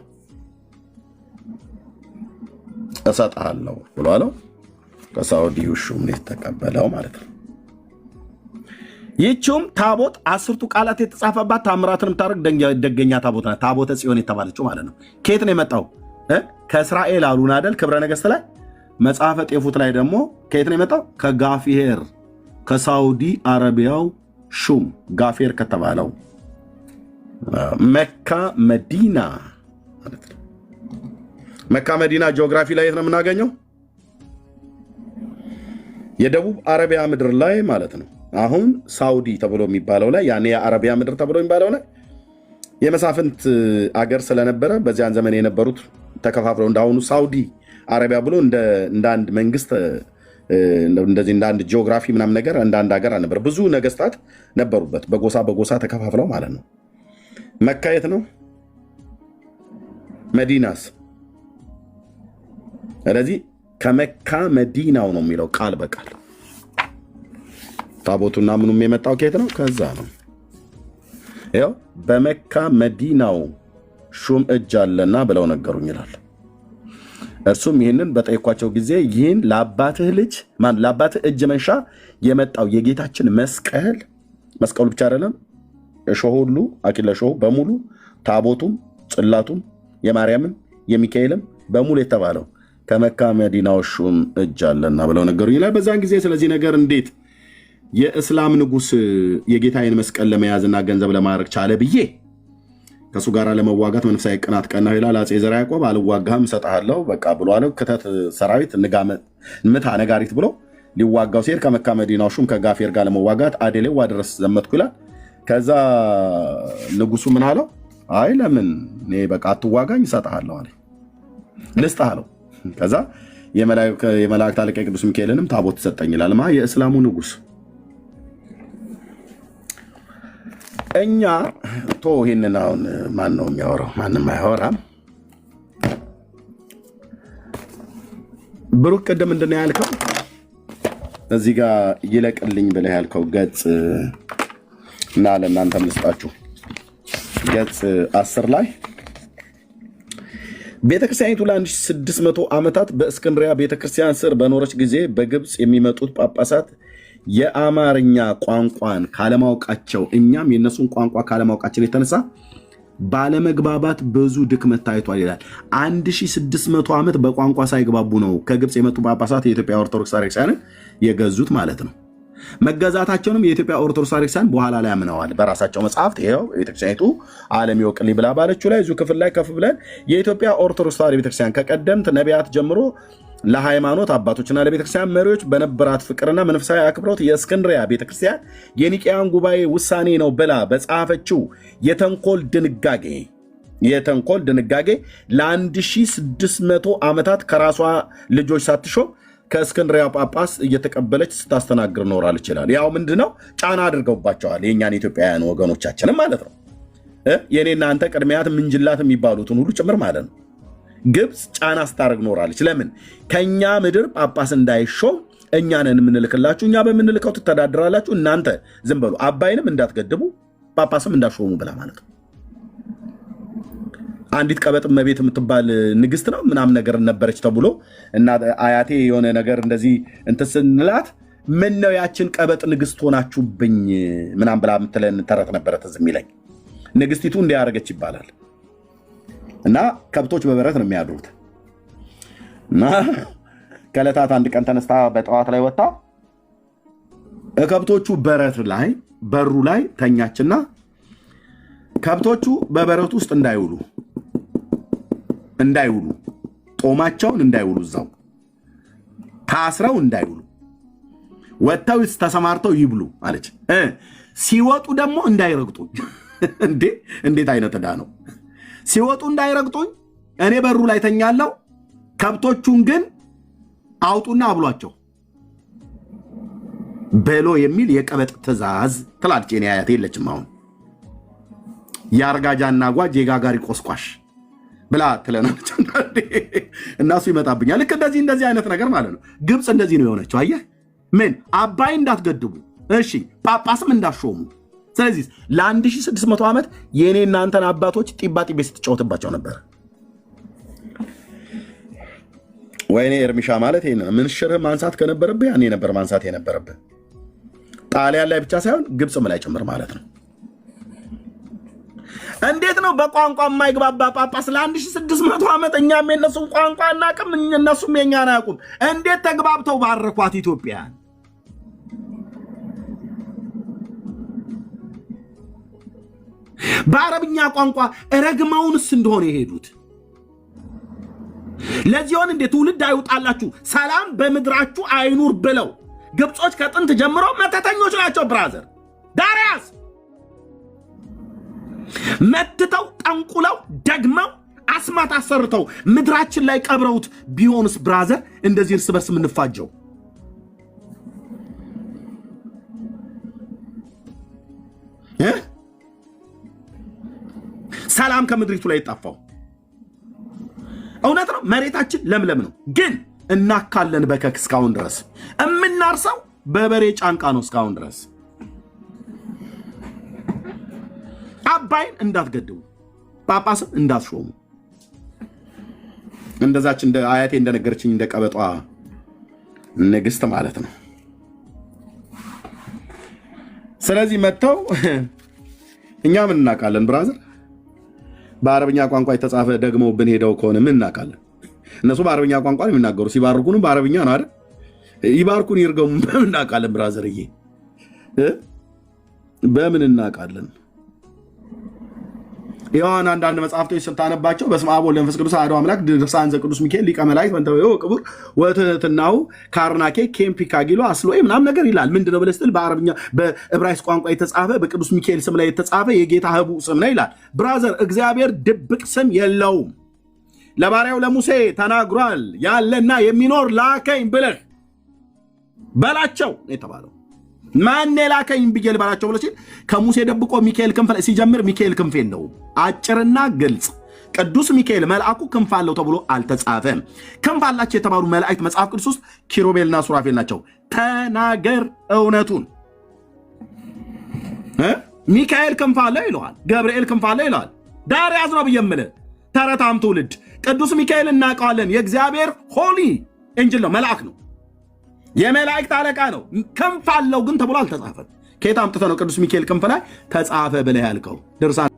እሰጥሃለሁ ብሎ አለው። ከሳውዲው ሹም ነው የተቀበለው ማለት ነው። ይህችም ታቦት 10ቱ ቃላት የተጻፈባት ታምራትን የምታደርግ ደገኛ ታቦት ናት። ታቦተ ጽዮን የተባለችው ማለት ነው። ከየት ነው የመጣው? ከእስራኤል አሉን አይደል? ክብረ ነገሥት ላይ መጽሐፈ ጤፉት ላይ ደግሞ ከየት ነው የመጣው? ከጋፌር ከሳውዲ አረቢያው ሹም ጋፌር ከተባለው መካ መዲና ማለት ነው። መካ መዲና ጂኦግራፊ ላይ የት ነው የምናገኘው? የደቡብ አረቢያ ምድር ላይ ማለት ነው። አሁን ሳውዲ ተብሎ የሚባለው ላይ ያኔ የአረቢያ ምድር ተብሎ የሚባለው ላይ የመሳፍንት አገር ስለነበረ በዚያን ዘመን የነበሩት ተከፋፍለው እንዳሁኑ ሳውዲ አረቢያ ብሎ እንደ አንድ መንግስት እንደዚህ እንደ አንድ ጂኦግራፊ ምናምን ነገር እንደ አንድ ሀገር አልነበረ። ብዙ ነገስታት ነበሩበት በጎሳ ተከፋፍለው ማለት ነው። መካ የት ነው? መዲናስ? ስለዚህ ከመካ መዲናው ነው የሚለው ቃል በቃል። ታቦቱና ምኑም የመጣው ከየት ነው? ከዛ ነው። ያው በመካ መዲናው ሹም እጅ አለና ብለው ነገሩኝ ይላል። እርሱም ይህንን በጠየኳቸው ጊዜ ይህን ለአባትህ እጅ መንሻ የመጣው የጌታችን መስቀሉ ብቻ አይደለም፣ እሾህ ሁሉ አኪለ እሾሁ በሙሉ ታቦቱም ጽላቱም የማርያምም የሚካኤልም በሙሉ የተባለው ከመካ መዲናው ሹም እጅ አለና ብለው ነገሩኝ ይላል። በዛን ጊዜ ስለዚህ ነገር እንዴት የእስላም ንጉስ የጌታዬን መስቀል ለመያዝና ገንዘብ ለማድረግ ቻለ ብዬ ከሱ ጋር ለመዋጋት መንፈሳዊ ቅናት ቀናሁ ይላል አፄ ዘርዓ ያዕቆብ። አልዋጋህም እሰጥሃለሁ በቃ ብሎ አለው። ክተት ሰራዊት ምታ ነጋሪት ብሎ ሊዋጋው ሲሄድ ከመካ መዲናው ሹም ከጋፌር ጋር ለመዋጋት አዴሌዋ ድረስ ዘመትኩ ይላል። ከዛ ንጉሱ ምን አለው? አይ ለምን እኔ በቃ አትዋጋኝ እሰጥሃለሁ አለ። ልስጥህ አለው። ከዛ የመላእክት አለቃ ቅዱስ ሚካኤልንም ታቦት ሰጠኝ ይላል። የእስላሙ ንጉስ። እኛ ይህንን አሁን ማን ነው የሚያወራው? ማንም አያወራም። ብሩክ ቅድም ምንድን ነው ያልከው? እዚህ ጋር ይለቅልኝ ብለህ ያልከው ገጽ እና ለእናንተም ልስጣችሁ። ገጽ 10 ላይ ቤተክርስቲያኒቱ ለ1600 ዓመታት በእስክንድሪያ ቤተክርስቲያን ስር በኖረች ጊዜ በግብፅ የሚመጡት ጳጳሳት የአማርኛ ቋንቋን ካለማወቃቸው እኛም የእነሱን ቋንቋ ካለማወቃችን የተነሳ ባለመግባባት ብዙ ድክመት ታይቷል ይላል። 1600 ዓመት በቋንቋ ሳይግባቡ ነው ከግብፅ የመጡ ጳጳሳት የኢትዮጵያ ኦርቶዶክስ ቤተክርስቲያንን የገዙት ማለት ነው። መገዛታቸውንም የኢትዮጵያ ኦርቶዶክስ ቤተክርስቲያን በኋላ ላይ አምነዋል በራሳቸው መጽሐፍት። ይኸው ቤተክርስቲያኒቱ ዓለም ይወቅልኝ ብላ ባለችው ላይ እዚሁ ክፍል ላይ ከፍ ብለን የኢትዮጵያ ኦርቶዶክስ ቤተክርስቲያን ከቀደምት ነቢያት ጀምሮ ለሃይማኖት አባቶችና ለቤተክርስቲያን መሪዎች በነበራት ፍቅርና መንፈሳዊ አክብሮት የእስክንድሪያ ቤተክርስቲያን የኒቅያን ጉባኤ ውሳኔ ነው ብላ በጻፈችው የተንኮል ድንጋጌ ለ1600 ዓመታት ከራሷ ልጆች ሳትሾም ከእስክንድሪያ ጳጳስ እየተቀበለች ስታስተናግር ኖራለች ይላል። ያው ምንድነው ጫና አድርገውባቸዋል የእኛን ኢትዮጵያውያን ወገኖቻችንም ማለት ነው። የኔና አንተ ቅድሚያት ምንጅላት የሚባሉትን ሁሉ ጭምር ማለት ነው። ግብፅ ጫና ስታደርግ ኖራለች። ለምን? ከኛ ምድር ጳጳስ እንዳይሾም እኛንን የምንልክላችሁ፣ እኛ በምንልከው ትተዳድራላችሁ፣ እናንተ ዝም በሉ፣ አባይንም እንዳትገድቡ ጳጳስም እንዳሾሙ ብላ ማለት ነው። አንዲት ቀበጥ እመቤት የምትባል ንግስት ነው ምናምን ነገር ነበረች ተብሎ እና አያቴ የሆነ ነገር እንደዚህ እንትን ስንላት ምን ነው ያችን ቀበጥ ንግስት ሆናችሁብኝ ምናምን ብላ የምትለን ተረት ነበረ ትዝ የሚለኝ። ንግስቲቱ እንዲያደርገች ይባላል። እና ከብቶች በበረት ነው የሚያድሩት። እና ከዕለታት አንድ ቀን ተነስታ በጠዋት ላይ ወጣ ከብቶቹ በረት ላይ በሩ ላይ ተኛችና ከብቶቹ በበረቱ ውስጥ እንዳይውሉ ጦማቸውን እንዳይውሉ እዛው ታስረው እንዳይውሉ ወጥተው ተሰማርተው ይብሉ አለች። ሲወጡ ደግሞ እንዳይረግጡኝ። እንዴት አይነት ዕዳ ነው! ሲወጡ እንዳይረግጡኝ እኔ በሩ ላይ ተኛለሁ፣ ከብቶቹን ግን አውጡና አብሏቸው በሎ የሚል የቀበጥ ትእዛዝ ትላለች። እኔ አያቴ የለችም አሁን። የአርጋጃና ጓጅ የጋጋሪ ቆስቋሽ ብላ ትለናለች። እናሱ ይመጣብኛል። ልክ እንደዚህ አይነት ነገር ማለት ነው። ግብፅ እንደዚህ ነው የሆነችው። አየህ ምን አባይ እንዳትገድቡ፣ እሺ ጳጳስም እንዳሾሙ። ስለዚህ ለ1600 ዓመት የኔ እናንተን አባቶች ጢባ ጢቤ ስትጫወትባቸው ነበር። ወይኔ እርሚሻ ማለት ይሄን ምን ሽርህ ማንሳት ከነበረብህ ያኔ ነበር ማንሳት የነበረብህ። ጣሊያን ላይ ብቻ ሳይሆን ግብፅም ላይ ጭምር ማለት ነው። እንዴት ነው በቋንቋ የማይግባባ ጳጳስ ለ1600 ዓመት እኛም የነሱን ቋንቋ አናውቅም እነሱም የኛን አያውቁም። እንዴት ተግባብተው ባረኳት ኢትዮጵያን? በአረብኛ ቋንቋ ረግመውንስ እንደሆነ የሄዱት ለዚሁን እንዴት ትውልድ አይውጣላችሁ ሰላም በምድራችሁ አይኑር ብለው ግብጾች ከጥንት ጀምሮ መተተኞች ናቸው። ብራዘር ዳሪያስ መትተው ጠንቁለው ደግመው አስማት አሰርተው ምድራችን ላይ ቀብረውት ቢሆንስ ብራዘር እንደዚህ እርስ በርስ የምንፋጀው? ሰላም ከምድሪቱ ላይ ጠፋው። እውነት ነው፣ መሬታችን ለምለም ነው፣ ግን እናካለን በከክ እስካሁን ድረስ እምናርሰው በበሬ ጫንቃ ነው እስካሁን ድረስ። አባይን እንዳትገድቡ፣ ጳጳስን እንዳትሾሙ። እንደዛች እንደ አያቴ እንደነገረችኝ እንደ ቀበጧ ንግስት ማለት ነው። ስለዚህ መጥተው እኛ ምን እናውቃለን ብራዘር? በአረብኛ ቋንቋ የተጻፈ ደግሞ ብንሄደው ከሆነ ምን እናውቃለን? እነሱ በአረብኛ ቋንቋ ነው የሚናገሩ። ሲባርኩንም በአረብኛ ነው አይደል? ይባርኩን ይርገሙ በምን እናውቃለን ብራዘርዬ? በምን እናውቃለን? ይሁን አንዳንድ መጽሐፍቶች ስታነባቸው በስመ አብ ወወልድ ወመንፈስ ቅዱስ አሐዱ አምላክ ድርሳን ዘቅዱስ ሚካኤል ሊቀ መላእክት ወንተወው ቅቡር ወትሕትናሁ ካርናኬ ኬምፒካጊሎ አስሎይ ምናምን ነገር ይላል። ምንድነው ብለህ ስትል በአረብኛ በዕብራይስጥ ቋንቋ የተጻፈ በቅዱስ ሚካኤል ስም ላይ የተጻፈ የጌታ ህቡዕ ስም ነው ይላል። ብራዘር እግዚአብሔር ድብቅ ስም የለውም። ለባሪያው ለሙሴ ተናግሯል። ያለና የሚኖር ላከኝ ብለህ በላቸው የተባለው ማን ላከኝ ብዬ ልበላቸው ብሎ ሲል ከሙሴ ደብቆ ሚካኤል ክንፍ ሲጀምር ሚካኤል ክንፍ የለውም። አጭርና ግልጽ ቅዱስ ሚካኤል መልአኩ ክንፍ አለው ተብሎ አልተጻፈም። ክንፍ አላቸው የተባሉ መላእክት መጽሐፍ ቅዱስ ውስጥ ኪሩቤልና ሱራፌል ናቸው። ተናገር እውነቱን። ሚካኤል ክንፍ አለው ይለዋል፣ ገብርኤል ክንፍ አለው ይለዋል። ዳር ያዝ ነው ብዬ የምልህ ተረታም ትውልድ ቅዱስ ሚካኤል እናውቀዋለን። የእግዚአብሔር ሆሊ ኤንጅል ነው፣ መልአክ ነው፣ የመላእክት አለቃ ነው። ክንፍ አለው ግን ተብሎ አልተጻፈም። ከየት አምጥተህ ነው ቅዱስ ሚካኤል ክንፍ ላይ ተጻፈ ብለህ ያልከው? ድርሳን